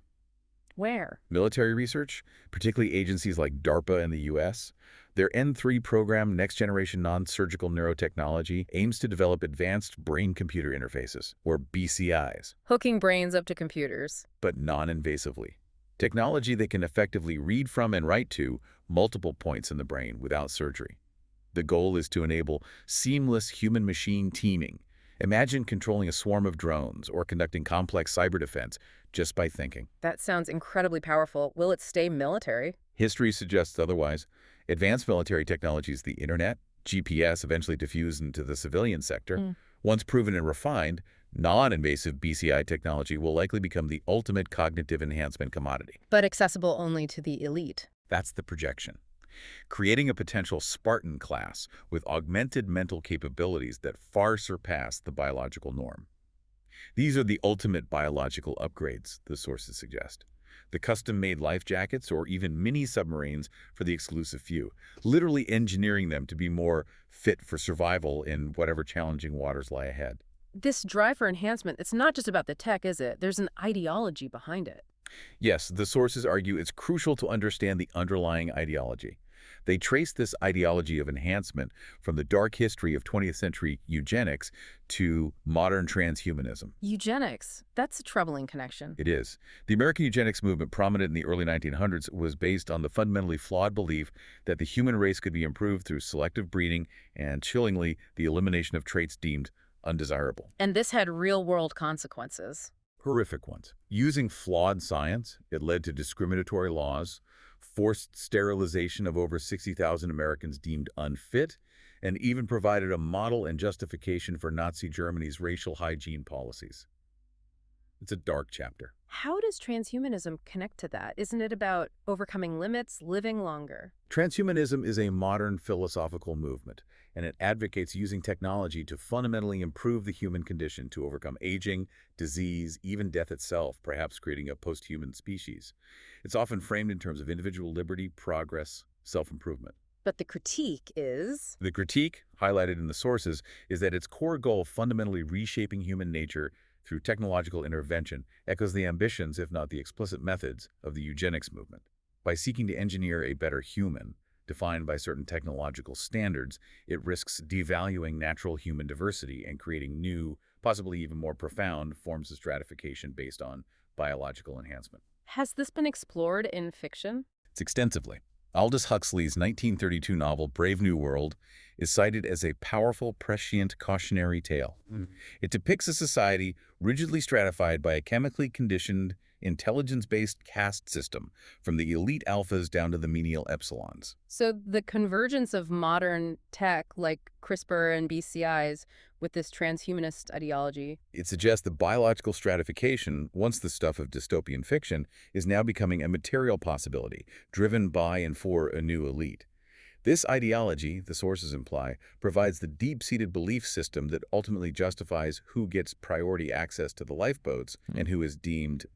Where? Military research, particularly agencies like DARPA in the U.S., their N3 program, Next Generation Non-Surgical Neurotechnology, aims to develop advanced brain-computer interfaces, or BCIs, Hooking brains up to computers. but non-invasively. Technology that can effectively read from and write to multiple points in the brain without surgery. The goal is to enable seamless human-machine teaming. Imagine controlling a swarm of drones or conducting complex cyber defense just by thinking. That sounds incredibly powerful. Will it stay military? History suggests otherwise. Advanced military technologies, the internet, GPS eventually diffused into the civilian sector. Once proven and refined, non-invasive BCI technology will likely become the ultimate cognitive enhancement commodity. But accessible only to the elite. That's the projection. Creating a potential Spartan class with augmented mental capabilities that far surpass the biological norm. These are the ultimate biological upgrades, the sources suggest. The custom-made life jackets or even mini-submarines for the exclusive few, literally engineering them to be more fit for survival in whatever challenging waters lie ahead. This drive for enhancement, it's not just about the tech, is it? There's an ideology behind it. Yes, the sources argue it's crucial to understand the underlying ideology. They trace this ideology of enhancement from the dark history of 20th century eugenics to modern transhumanism. Eugenics, that's a troubling connection. It is. The American eugenics movement, prominent in the early 1900s, was based on the fundamentally flawed belief that the human race could be improved through selective breeding and, chillingly, the elimination of traits deemed undesirable. And this had real-world consequences. Horrific ones. Using flawed science, it led to discriminatory laws, forced sterilization of over 60,000 Americans deemed unfit, and even provided a model and justification for Nazi Germany's racial hygiene policies. It's a dark chapter. How does transhumanism connect to that? Isn't it about overcoming limits, living longer? Transhumanism is a modern philosophical movement, and it advocates using technology to fundamentally improve the human condition to overcome aging, disease, even death itself, perhaps creating a post-human species. It's often framed in terms of individual liberty, progress, self-improvement. But the critique is... The critique, highlighted in the sources, is that its core goal, fundamentally reshaping human nature through technological intervention, echoes the ambitions, if not the explicit methods, of the eugenics movement. By seeking to engineer a better human, defined by certain technological standards, it risks devaluing natural human diversity and creating new, possibly even more profound, forms of stratification based on biological enhancement. Has this been explored in fiction? It's extensively. Aldous Huxley's 1932 novel Brave New World is cited as a powerful, prescient cautionary tale. It depicts a society rigidly stratified by a chemically conditioned, intelligence-based caste system, from the elite alphas down to the menial epsilons. So the convergence of modern tech like CRISPR and BCIs with this transhumanist ideology. It suggests that biological stratification, once the stuff of dystopian fiction, is now becoming a material possibility, driven by and for a new elite. This ideology, the sources imply, provides the deep-seated belief system that ultimately justifies who gets priority access to the lifeboats and who is deemed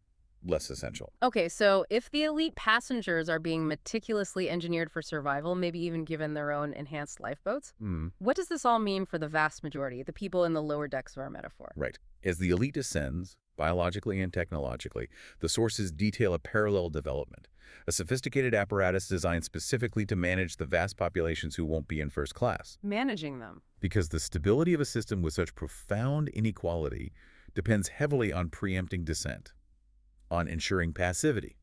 less essential. Okay, so if the elite passengers are being meticulously engineered for survival, maybe even given their own enhanced lifeboats, what does this all mean for the vast majority, the people in the lower decks of our metaphor? Right. As the elite ascends, biologically and technologically, the sources detail a parallel development, a sophisticated apparatus designed specifically to manage the vast populations who won't be in first class. Managing them. Because the stability of a system with such profound inequality depends heavily on preempting dissent, on ensuring passivity,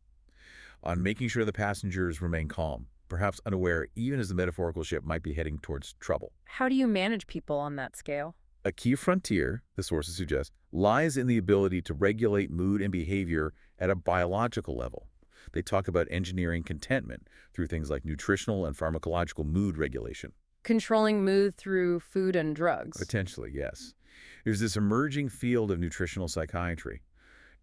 on making sure the passengers remain calm, perhaps unaware even as the metaphorical ship might be heading towards trouble. How do you manage people on that scale? A key frontier, the sources suggest, lies in the ability to regulate mood and behavior at a biological level. They talk about engineering contentment through things like nutritional and pharmacological mood regulation. Controlling mood through food and drugs. Potentially, yes. There's this emerging field of nutritional psychiatry.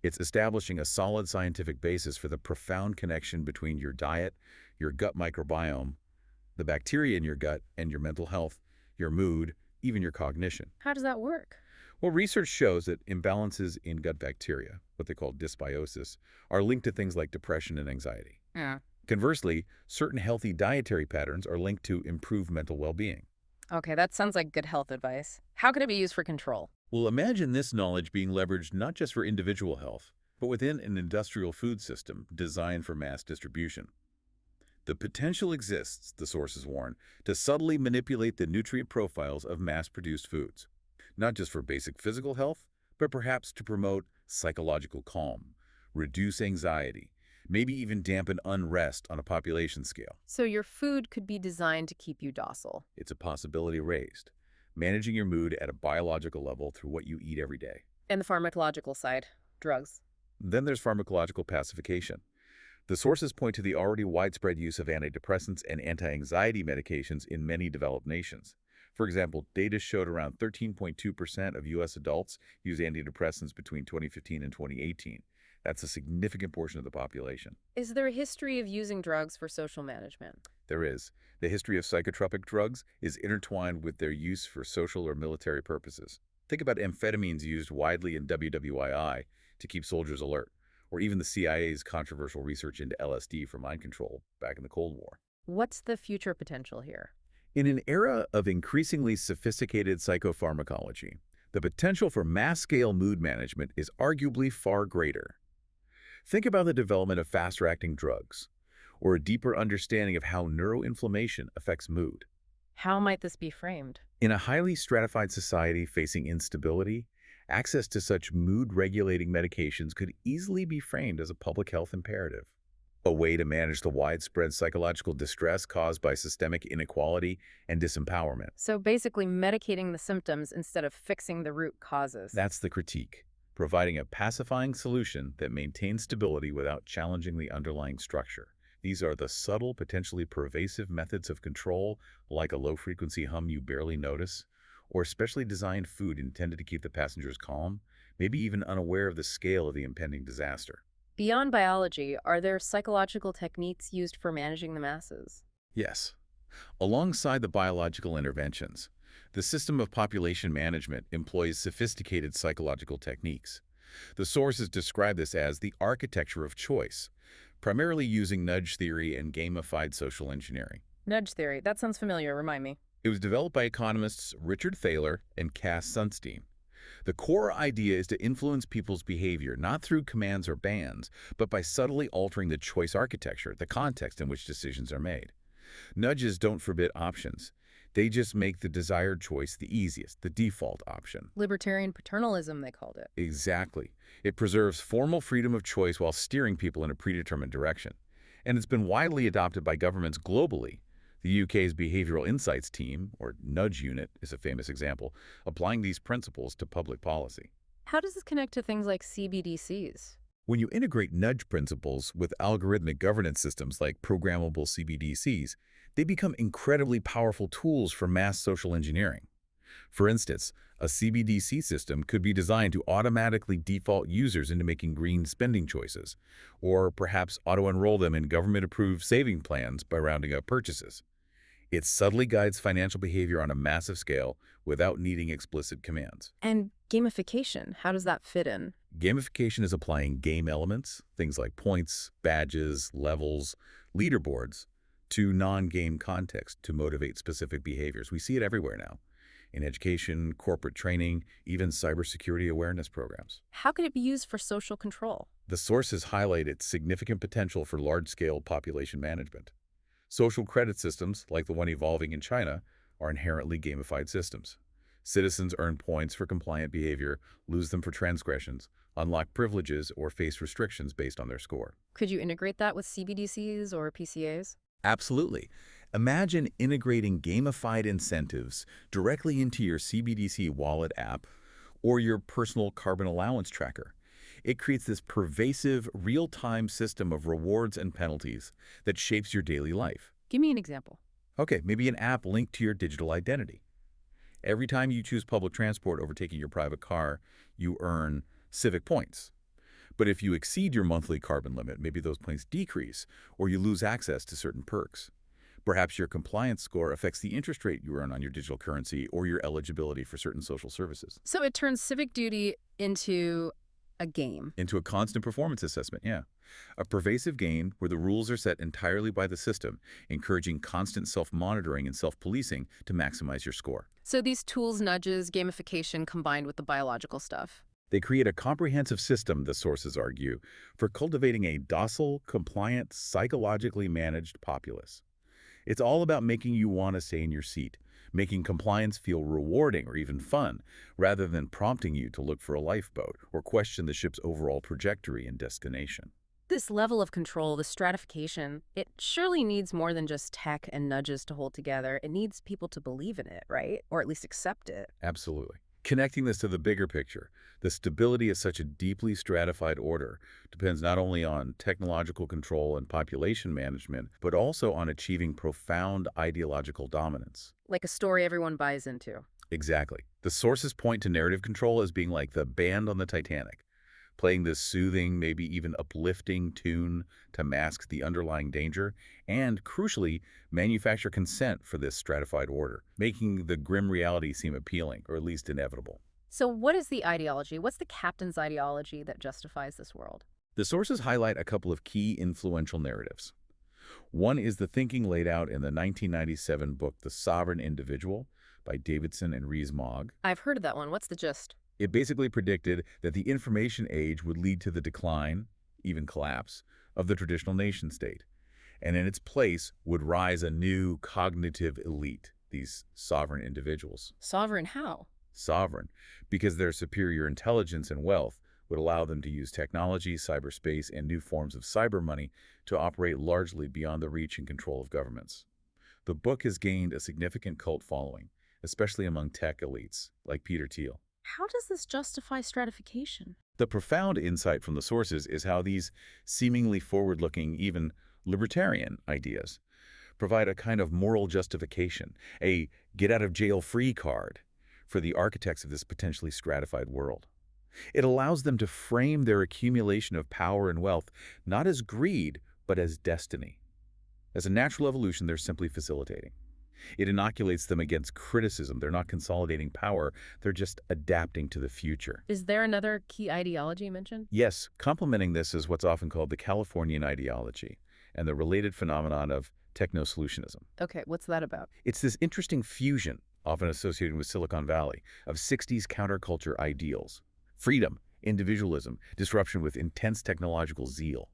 It's establishing a solid scientific basis for the profound connection between your diet, your gut microbiome, the bacteria in your gut, and your mental health, your mood, even your cognition. How does that work? Well, research shows that imbalances in gut bacteria, what they call dysbiosis, are linked to things like depression and anxiety. Yeah. Conversely, certain healthy dietary patterns are linked to improved mental well-being. Okay, that sounds like good health advice. How can it be used for control? Well, imagine this knowledge being leveraged not just for individual health, but within an industrial food system designed for mass distribution. The potential exists, the sources warn, to subtly manipulate the nutrient profiles of mass-produced foods, not just for basic physical health, but perhaps to promote psychological calm, reduce anxiety, maybe even dampen unrest on a population scale. So your food could be designed to keep you docile. It's a possibility raised, managing your mood at a biological level through what you eat every day. And the pharmacological side, drugs. Then there's pharmacological pacification. The sources point to the already widespread use of antidepressants and anti-anxiety medications in many developed nations. For example, data showed around 13.2% of U.S. adults use antidepressants between 2015 and 2018. That's a significant portion of the population. Is there a history of using drugs for social management? There is. The history of psychotropic drugs is intertwined with their use for social or military purposes. Think about amphetamines used widely in WWII to keep soldiers alert, or even the CIA's controversial research into LSD for mind control back in the Cold War. What's the future potential here? In an era of increasingly sophisticated psychopharmacology, the potential for mass-scale mood management is arguably far greater. Think about the development of faster-acting drugs, or a deeper understanding of how neuroinflammation affects mood. How might this be framed? In a highly stratified society facing instability, access to such mood-regulating medications could easily be framed as a public health imperative, a way to manage the widespread psychological distress caused by systemic inequality and disempowerment. So basically medicating the symptoms instead of fixing the root causes. That's the critique, providing a pacifying solution that maintains stability without challenging the underlying structure. These are the subtle, potentially pervasive methods of control, like a low-frequency hum you barely notice, or specially designed food intended to keep the passengers calm, maybe even unaware of the scale of the impending disaster. Beyond biology, are there psychological techniques used for managing the masses? Yes. Alongside the biological interventions, the system of population management employs sophisticated psychological techniques. The sources describe this as the architecture of choice, primarily using nudge theory and gamified social engineering. Nudge theory, that sounds familiar, remind me. It was developed by economists Richard Thaler and Cass Sunstein. The core idea is to influence people's behavior not through commands or bans, but by subtly altering the choice architecture, the context in which decisions are made. Nudges don't forbid options. They just make the desired choice the easiest, the default option. Libertarian paternalism, they called it. Exactly. It preserves formal freedom of choice while steering people in a predetermined direction. And it's been widely adopted by governments globally. The UK's Behavioral Insights Team, or Nudge Unit, is a famous example, applying these principles to public policy. How does this connect to things like CBDCs? When you integrate nudge principles with algorithmic governance systems like programmable CBDCs, they become incredibly powerful tools for mass social engineering. For instance, a CBDC system could be designed to automatically default users into making green spending choices, or perhaps auto-enroll them in government-approved saving plans by rounding up purchases. It subtly guides financial behavior on a massive scale without needing explicit commands. And gamification, how does that fit in? Gamification is applying game elements, things like points, badges, levels, leaderboards, to non-game context to motivate specific behaviors. We see it everywhere now, in education, corporate training, even cybersecurity awareness programs. How could it be used for social control? The sources highlight its significant potential for large-scale population management. Social credit systems, like the one evolving in China, are inherently gamified systems. Citizens earn points for compliant behavior, lose them for transgressions, unlock privileges, or face restrictions based on their score. Could you integrate that with CBDCs or PCAs? Absolutely. Imagine integrating gamified incentives directly into your CBDC wallet app or your personal carbon allowance tracker. It creates this pervasive, real-time system of rewards and penalties that shapes your daily life. Give me an example. Okay, maybe an app linked to your digital identity. Every time you choose public transport over taking your private car, you earn civic points. But if you exceed your monthly carbon limit, maybe those points decrease, or you lose access to certain perks. Perhaps your compliance score affects the interest rate you earn on your digital currency or your eligibility for certain social services. So it turns civic duty into a game. Into a constant performance assessment, yeah. A pervasive gain where the rules are set entirely by the system, encouraging constant self-monitoring and self-policing to maximize your score. So these tools, nudges, gamification combined with the biological stuff. They create a comprehensive system, the sources argue, for cultivating a docile, compliant, psychologically managed populace. It's all about making you want to stay in your seat, making compliance feel rewarding or even fun, rather than prompting you to look for a lifeboat or question the ship's overall trajectory and destination. This level of control, the stratification, it surely needs more than just tech and nudges to hold together. It needs people to believe in it, right? Or at least accept it. Absolutely. Connecting this to the bigger picture, the stability of such a deeply stratified order depends not only on technological control and population management, but also on achieving profound ideological dominance. Like a story everyone buys into. Exactly. The sources point to narrative control as being like the band on the Titanic, playing this soothing, maybe even uplifting tune to mask the underlying danger, and, crucially, manufacture consent for this stratified order, making the grim reality seem appealing, or at least inevitable. So what is the ideology? What's the captain's ideology that justifies this world? The sources highlight a couple of key influential narratives. One is the thinking laid out in the 1997 book The Sovereign Individual by Davidson and Rees-Mogg. I've heard of that one. What's the gist? It basically predicted that the information age would lead to the decline, even collapse, of the traditional nation-state, and in its place would rise a new cognitive elite, these sovereign individuals. Sovereign how? Sovereign, because their superior intelligence and wealth would allow them to use technology, cyberspace, and new forms of cyber money to operate largely beyond the reach and control of governments. The book has gained a significant cult following, especially among tech elites, like Peter Thiel. How does this justify stratification? The profound insight from the sources is how these seemingly forward-looking, even libertarian ideas provide a kind of moral justification, a get-out-of-jail-free card for the architects of this potentially stratified world. It allows them to frame their accumulation of power and wealth not as greed, but as destiny. As a natural evolution, they're simply facilitating. It inoculates them against criticism. They're not consolidating power. They're just adapting to the future. Is there another key ideology you mentioned? Yes, complementing this is what's often called the Californian ideology and the related phenomenon of techno-solutionism. Okay, what's that about? It's this interesting fusion, often associated with Silicon Valley, of 60s counterculture ideals. Freedom, individualism, disruption with intense technological zeal.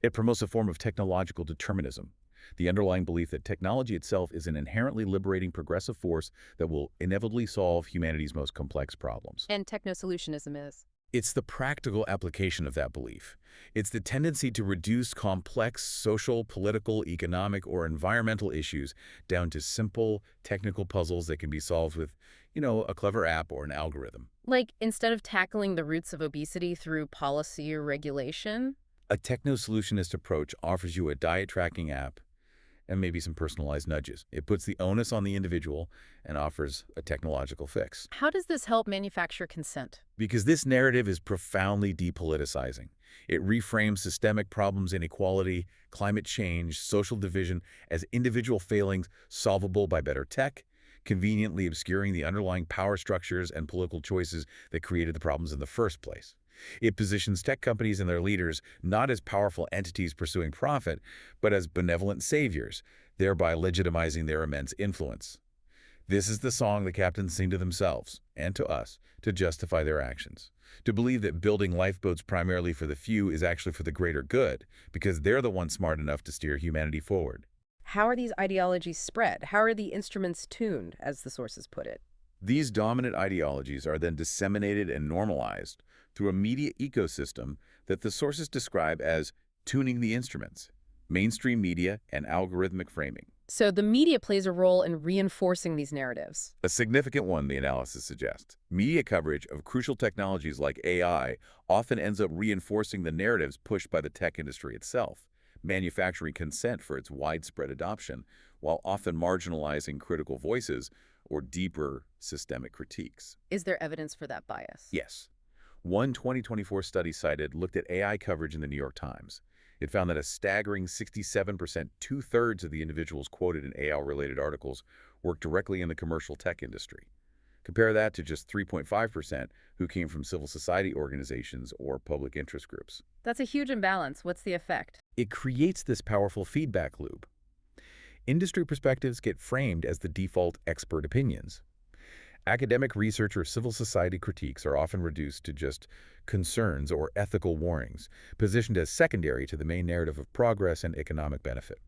It promotes a form of technological determinism, the underlying belief that technology itself is an inherently liberating progressive force that will inevitably solve humanity's most complex problems. And techno-solutionism is? It's the practical application of that belief. It's the tendency to reduce complex social, political, economic, or environmental issues down to simple technical puzzles that can be solved with, a clever app or an algorithm. Like, instead of tackling the roots of obesity through policy or regulation? A techno-solutionist approach offers you a diet tracking app and maybe some personalized nudges. It puts the onus on the individual and offers a technological fix. How does this help manufacture consent? Because this narrative is profoundly depoliticizing. It reframes systemic problems, inequality, climate change, social division as individual failings solvable by better tech, conveniently obscuring the underlying power structures and political choices that created the problems in the first place. It positions tech companies and their leaders not as powerful entities pursuing profit, but as benevolent saviors, thereby legitimizing their immense influence. This is the song the captains sing to themselves, and to us, to justify their actions. To believe that building lifeboats primarily for the few is actually for the greater good, because they're the ones smart enough to steer humanity forward. How are these ideologies spread? How are the instruments tuned, as the sources put it? These dominant ideologies are then disseminated and normalized through a media ecosystem that the sources describe as tuning the instruments, mainstream media, and algorithmic framing. So the media plays a role in reinforcing these narratives. A significant one, the analysis suggests. Media coverage of crucial technologies like AI often ends up reinforcing the narratives pushed by the tech industry itself, manufacturing consent for its widespread adoption, while often marginalizing critical voices or deeper systemic critiques. Is there evidence for that bias? Yes. One 2024 study cited looked at AI coverage in the New York Times. It found that a staggering 67%, two-thirds of the individuals quoted in AI-related articles work directly in the commercial tech industry. Compare that to just 3.5% who came from civil society organizations or public interest groups. That's a huge imbalance. What's the effect? It creates this powerful feedback loop. Industry perspectives get framed as the default expert opinions. Academic research or civil society critiques are often reduced to just concerns or ethical warnings, positioned as secondary to the main narrative of progress and economic benefit.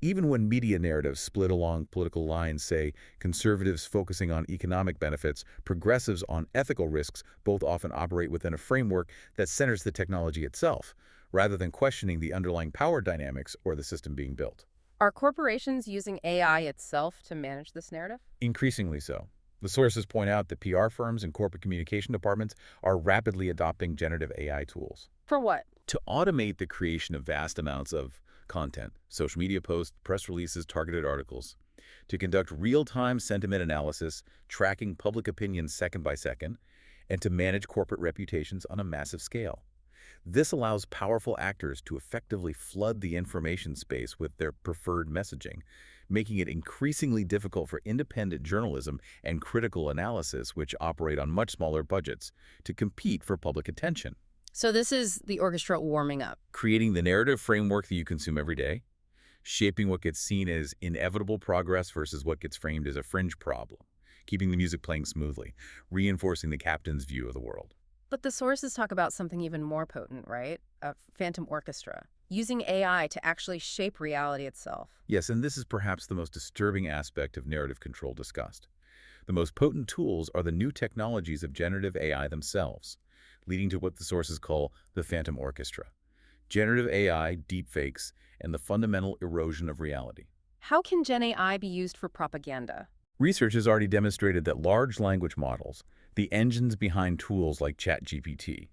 Even when media narratives split along political lines, say conservatives focusing on economic benefits, progressives on ethical risks, both often operate within a framework that centers the technology itself, rather than questioning the underlying power dynamics or the system being built. Are corporations using AI itself to manage this narrative? Increasingly so. The sources point out that PR firms and corporate communication departments are rapidly adopting generative AI tools For what? to automate the creation of vast amounts of content, social media posts, press releases, targeted articles, to conduct real-time sentiment analysis, tracking public opinion second by second, and to manage corporate reputations on a massive scale. This allows powerful actors to effectively flood the information space with their preferred messaging, making it increasingly difficult for independent journalism and critical analysis, which operate on much smaller budgets, to compete for public attention. So this is the orchestra warming up. Creating the narrative framework that you consume every day, shaping what gets seen as inevitable progress versus what gets framed as a fringe problem, keeping the music playing smoothly, reinforcing the captain's view of the world. But the sources talk about something even more potent, right? A phantom orchestra, using AI to actually shape reality itself. Yes, and this is perhaps the most disturbing aspect of narrative control discussed. The most potent tools are the new technologies of generative AI themselves, leading to what the sources call the phantom orchestra. Generative AI, deepfakes, and the fundamental erosion of reality. How can Gen AI be used for propaganda? Research has already demonstrated that large language models, the engines behind tools like ChatGPT,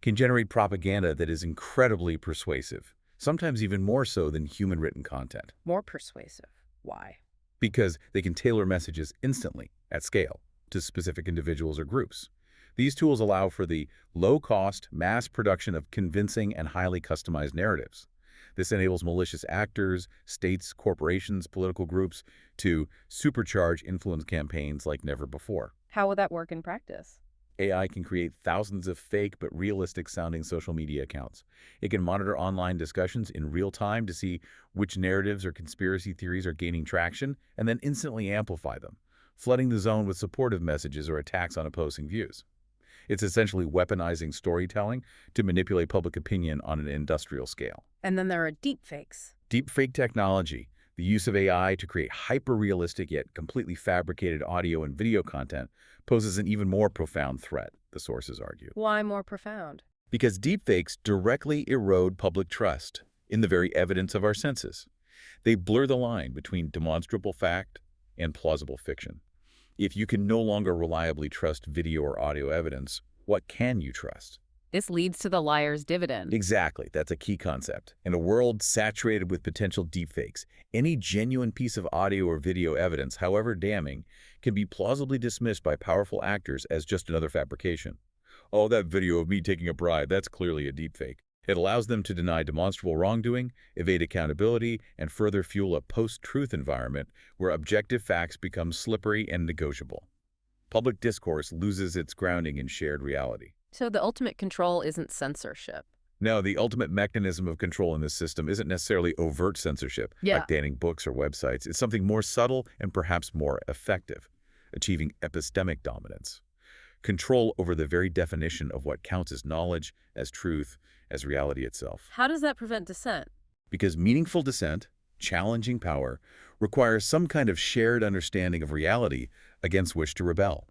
can generate propaganda that is incredibly persuasive, sometimes even more so than human-written content, More persuasive. Why? because they can tailor messages instantly, at scale, to specific individuals or groups. These tools allow for the low-cost, mass production of convincing and highly customized narratives. This enables malicious actors, states, corporations, political groups to supercharge influence campaigns like never before. How would that work in practice? AI can create thousands of fake but realistic-sounding social media accounts. It can monitor online discussions in real time to see which narratives or conspiracy theories are gaining traction and then instantly amplify them, flooding the zone with supportive messages or attacks on opposing views. It's essentially weaponizing storytelling to manipulate public opinion on an industrial scale. And then there are deepfakes. Deepfake technology, the use of AI to create hyper-realistic yet completely fabricated audio and video content, poses an even more profound threat, the sources argue. Why more profound? Because deepfakes directly erode public trust in the very evidence of our senses. They blur the line between demonstrable fact and plausible fiction. If you can no longer reliably trust video or audio evidence, what can you trust? This leads to the liar's dividend. Exactly, that's a key concept. In a world saturated with potential deepfakes, any genuine piece of audio or video evidence, however damning, can be plausibly dismissed by powerful actors as just another fabrication. Oh, that video of me taking a bribe, that's clearly a deepfake. It allows them to deny demonstrable wrongdoing, evade accountability, and further fuel a post-truth environment where objective facts become slippery and negotiable. Public discourse loses its grounding in shared reality. So the ultimate control isn't censorship. Now, the ultimate mechanism of control in this system isn't necessarily overt censorship, like banning books or websites. It's something more subtle and perhaps more effective, achieving epistemic dominance. Control over the very definition of what counts as knowledge, as truth, as reality itself. How does that prevent dissent? Because meaningful dissent, challenging power, requires some kind of shared understanding of reality against which to rebel.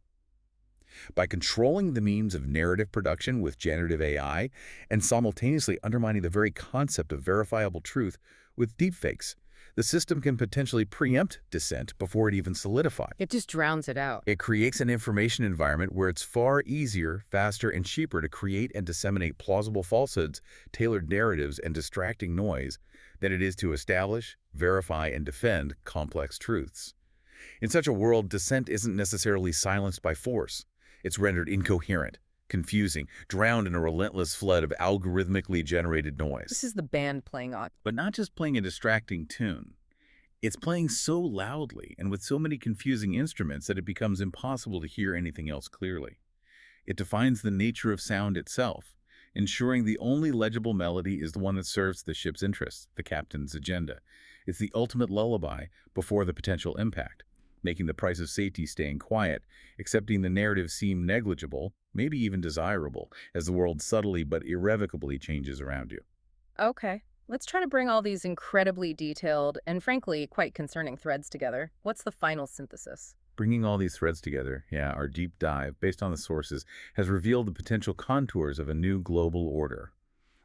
By controlling the means of narrative production with generative AI and simultaneously undermining the very concept of verifiable truth with deepfakes, the system can potentially preempt dissent before it even solidifies. It just drowns it out. It creates an information environment where it's far easier, faster, and cheaper to create and disseminate plausible falsehoods, tailored narratives, and distracting noise than it is to establish, verify, and defend complex truths. In such a world, dissent isn't necessarily silenced by force. It's rendered incoherent, confusing, drowned in a relentless flood of algorithmically generated noise. This is the band playing on. But not just playing a distracting tune. It's playing so loudly and with so many confusing instruments that it becomes impossible to hear anything else clearly. It defines the nature of sound itself, ensuring the only legible melody is the one that serves the ship's interests, the captain's agenda. It's the ultimate lullaby before the potential impact, making the price of safety staying quiet, accepting the narrative seem negligible, maybe even desirable, as the world subtly but irrevocably changes around you. Okay, let's try to bring all these incredibly detailed and frankly quite concerning threads together. What's the final synthesis? Bringing all these threads together, yeah, our deep dive, based on the sources, has revealed the potential contours of a new global order,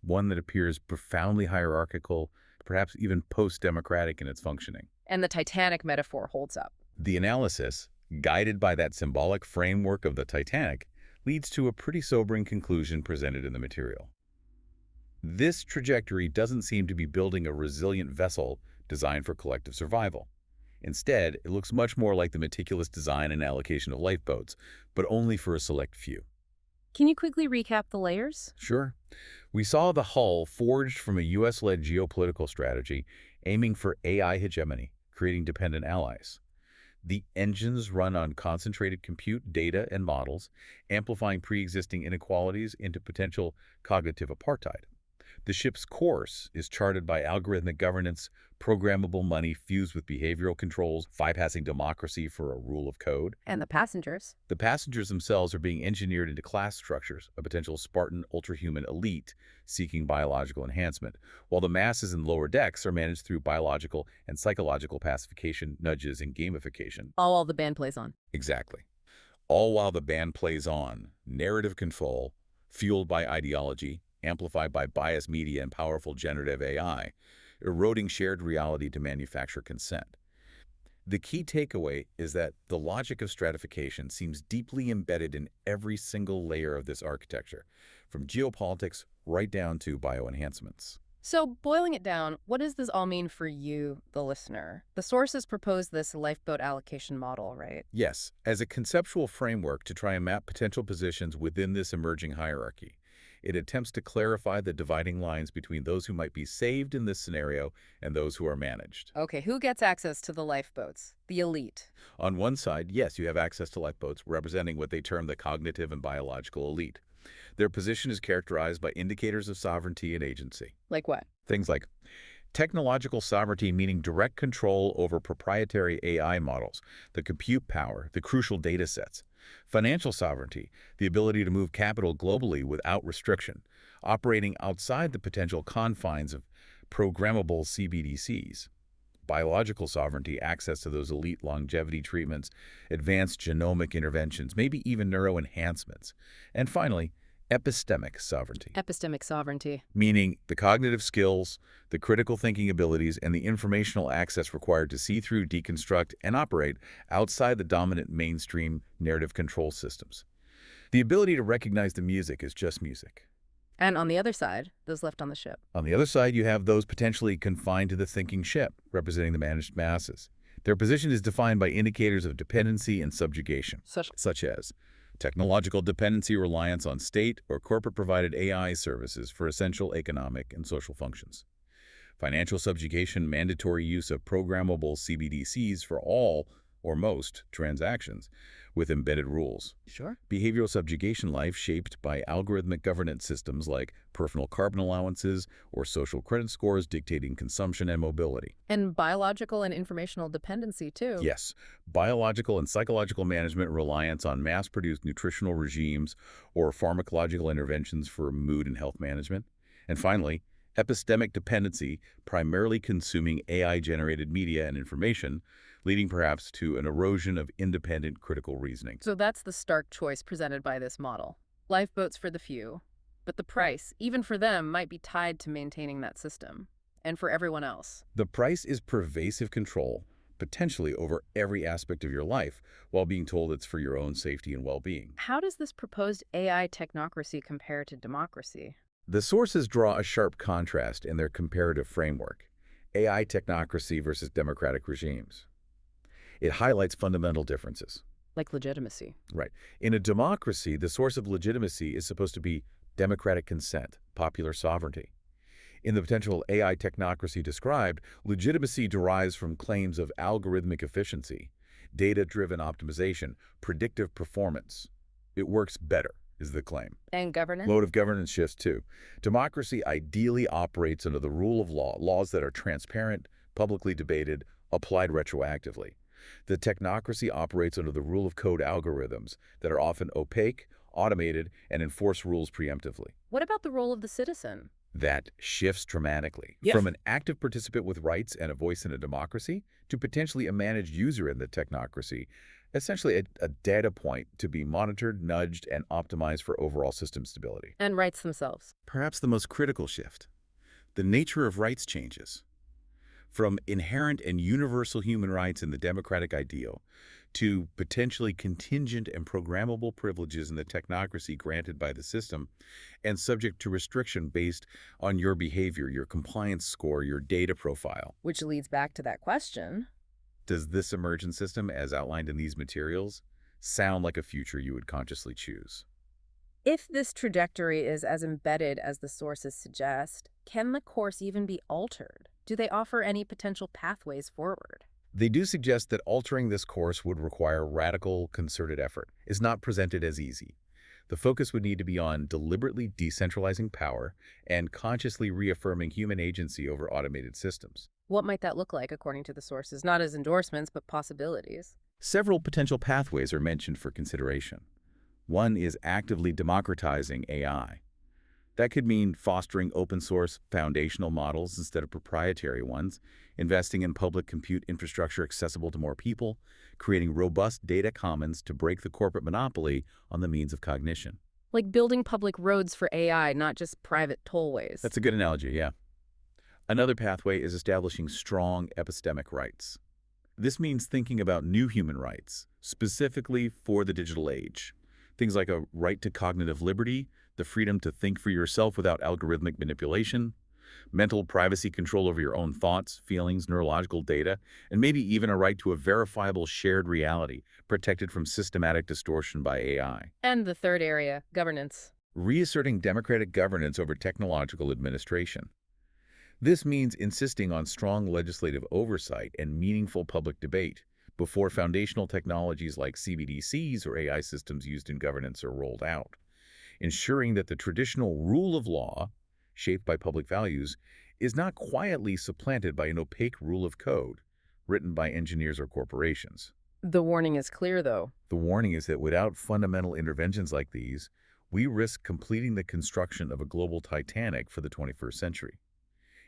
one that appears profoundly hierarchical, perhaps even post-democratic in its functioning. And the Titanic metaphor holds up. The analysis, guided by that symbolic framework of the Titanic, leads to a pretty sobering conclusion presented in the material. This trajectory doesn't seem to be building a resilient vessel designed for collective survival. Instead, it looks much more like the meticulous design and allocation of lifeboats, but only for a select few. Can you quickly recap the layers? Sure. We saw the hull forged from a U.S.-led geopolitical strategy aiming for AI hegemony, creating dependent allies. The engines run on concentrated compute data and models, amplifying pre-existing inequalities into potential cognitive apartheid. The ship's course is charted by algorithmic governance, programmable money fused with behavioral controls, bypassing democracy for a rule of code. And the passengers? The passengers themselves are being engineered into class structures, a potential Spartan ultrahuman elite seeking biological enhancement, while the masses in lower decks are managed through biological and psychological pacification, nudges, and gamification. All while the band plays on. Exactly. All while the band plays on, narrative control, fueled by ideology, amplified by biased media and powerful generative AI, eroding shared reality to manufacture consent. The key takeaway is that the logic of stratification seems deeply embedded in every single layer of this architecture, from geopolitics right down to bioenhancements. So, boiling it down, what does this all mean for you, the listener? The sources propose this lifeboat allocation model, right? Yes, as a conceptual framework to try and map potential positions within this emerging hierarchy. It attempts to clarify the dividing lines between those who might be saved in this scenario and those who are managed. Okay, who gets access to the lifeboats? The elite. On one side, yes, you have access to lifeboats representing what they term the cognitive and biological elite. Their position is characterized by indicators of sovereignty and agency. Like what? Things like technological sovereignty, meaning direct control over proprietary AI models, the compute power, the crucial data sets. Financial sovereignty, the ability to move capital globally without restriction, operating outside the potential confines of programmable CBDCs. Biological sovereignty, access to those elite longevity treatments, advanced genomic interventions, maybe even neuroenhancements. And finally, epistemic sovereignty, Epistemic sovereignty. meaning the cognitive skills, the critical thinking abilities, and the informational access required to see through, deconstruct, and operate outside the dominant mainstream narrative control systems. The ability to recognize the music is just music. And on the other side, those left on the ship. On the other side, you have those potentially confined to the thinking ship, representing the managed masses. Their position is defined by indicators of dependency and subjugation, such as technological dependency, reliance on state or corporate-provided AI services for essential economic and social functions. Financial subjugation, mandatory use of programmable CBDCs for all or most transactions with embedded rules. Sure. Behavioral subjugation, life shaped by algorithmic governance systems like personal carbon allowances or social credit scores dictating consumption and mobility. And biological and informational dependency, too. Yes, biological and psychological management, reliance on mass-produced nutritional regimes or pharmacological interventions for mood and health management. And finally, epistemic dependency, primarily consuming AI-generated media and information, leading perhaps to an erosion of independent critical reasoning. So that's the stark choice presented by this model. Lifeboats for the few. But the price, even for them, might be tied to maintaining that system. And for everyone else. The price is pervasive control, potentially over every aspect of your life, while being told it's for your own safety and well-being. How does this proposed AI technocracy compare to democracy? The sources draw a sharp contrast in their comparative framework, AI technocracy versus democratic regimes. It highlights fundamental differences. Like legitimacy. Right. In a democracy, the source of legitimacy is supposed to be democratic consent, popular sovereignty. In the potential AI technocracy described, legitimacy derives from claims of algorithmic efficiency, data-driven optimization, predictive performance. It works better, is the claim. And governance? Mode of governance shifts too. Democracy ideally operates under the rule of law, laws that are transparent, publicly debated, applied retroactively. The technocracy operates under the rule of code algorithms that are often opaque, automated, and enforce rules preemptively. What about the role of the citizen? That shifts dramatically Yes. from an active participant with rights and a voice in a democracy to potentially a managed user in the technocracy, essentially a data point to be monitored, nudged, and optimized for overall system stability. And rights themselves. Perhaps the most critical shift, the nature of rights changes. From inherent and universal human rights in the democratic ideal to potentially contingent and programmable privileges in the technocracy granted by the system and subject to restriction based on your behavior, your compliance score, your data profile. Which leads back to that question. Does this emergent system, as outlined in these materials, sound like a future you would consciously choose? If this trajectory is as embedded as the sources suggest, can the course even be altered? Do they offer any potential pathways forward? They do suggest that altering this course would require radical, concerted effort. It's not presented as easy. The focus would need to be on deliberately decentralizing power and consciously reaffirming human agency over automated systems. What might that look like according to the sources? Not as endorsements, but possibilities. Several potential pathways are mentioned for consideration. One is actively democratizing AI. That could mean fostering open-source foundational models instead of proprietary ones, investing in public compute infrastructure accessible to more people, creating robust data commons to break the corporate monopoly on the means of cognition. Like building public roads for AI, not just private tollways. That's a good analogy, yeah. Another pathway is establishing strong epistemic rights. This means thinking about new human rights, specifically for the digital age. Things like a right to cognitive liberty, the freedom to think for yourself without algorithmic manipulation, mental privacy control over your own thoughts, feelings, neurological data, and maybe even a right to a verifiable shared reality protected from systematic distortion by AI. And the third area, governance. Reasserting democratic governance over technological administration. This means insisting on strong legislative oversight and meaningful public debate before foundational technologies like CBDCs or AI systems used in governance are rolled out, ensuring that the traditional rule of law, shaped by public values, is not quietly supplanted by an opaque rule of code written by engineers or corporations. The warning is clear, though. The warning is that without fundamental interventions like these, we risk completing the construction of a global Titanic for the 21st century.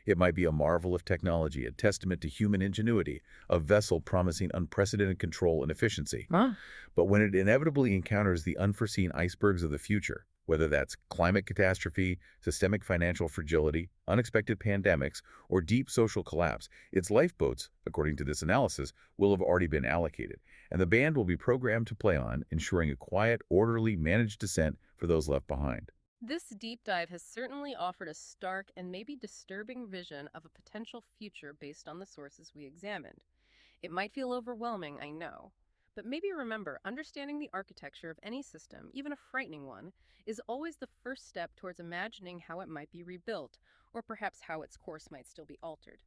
It might be a marvel of technology, a testament to human ingenuity, a vessel promising unprecedented control and efficiency. Huh? But when it inevitably encounters the unforeseen icebergs of the future, whether that's climate catastrophe, systemic financial fragility, unexpected pandemics, or deep social collapse, its lifeboats, according to this analysis, will have already been allocated, and the band will be programmed to play on, ensuring a quiet, orderly, managed descent for those left behind. This deep dive has certainly offered a stark and maybe disturbing vision of a potential future based on the sources we examined. It might feel overwhelming, I know. But maybe remember, understanding the architecture of any system, even a frightening one, is always the first step towards imagining how it might be rebuilt, or perhaps how its course might still be altered.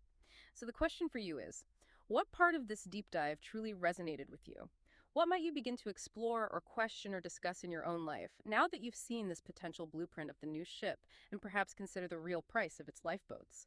So the question for you is, what part of this deep dive truly resonated with you? What might you begin to explore or question or discuss in your own life now that you've seen this potential blueprint of the new ship and perhaps consider the real price of its lifeboats?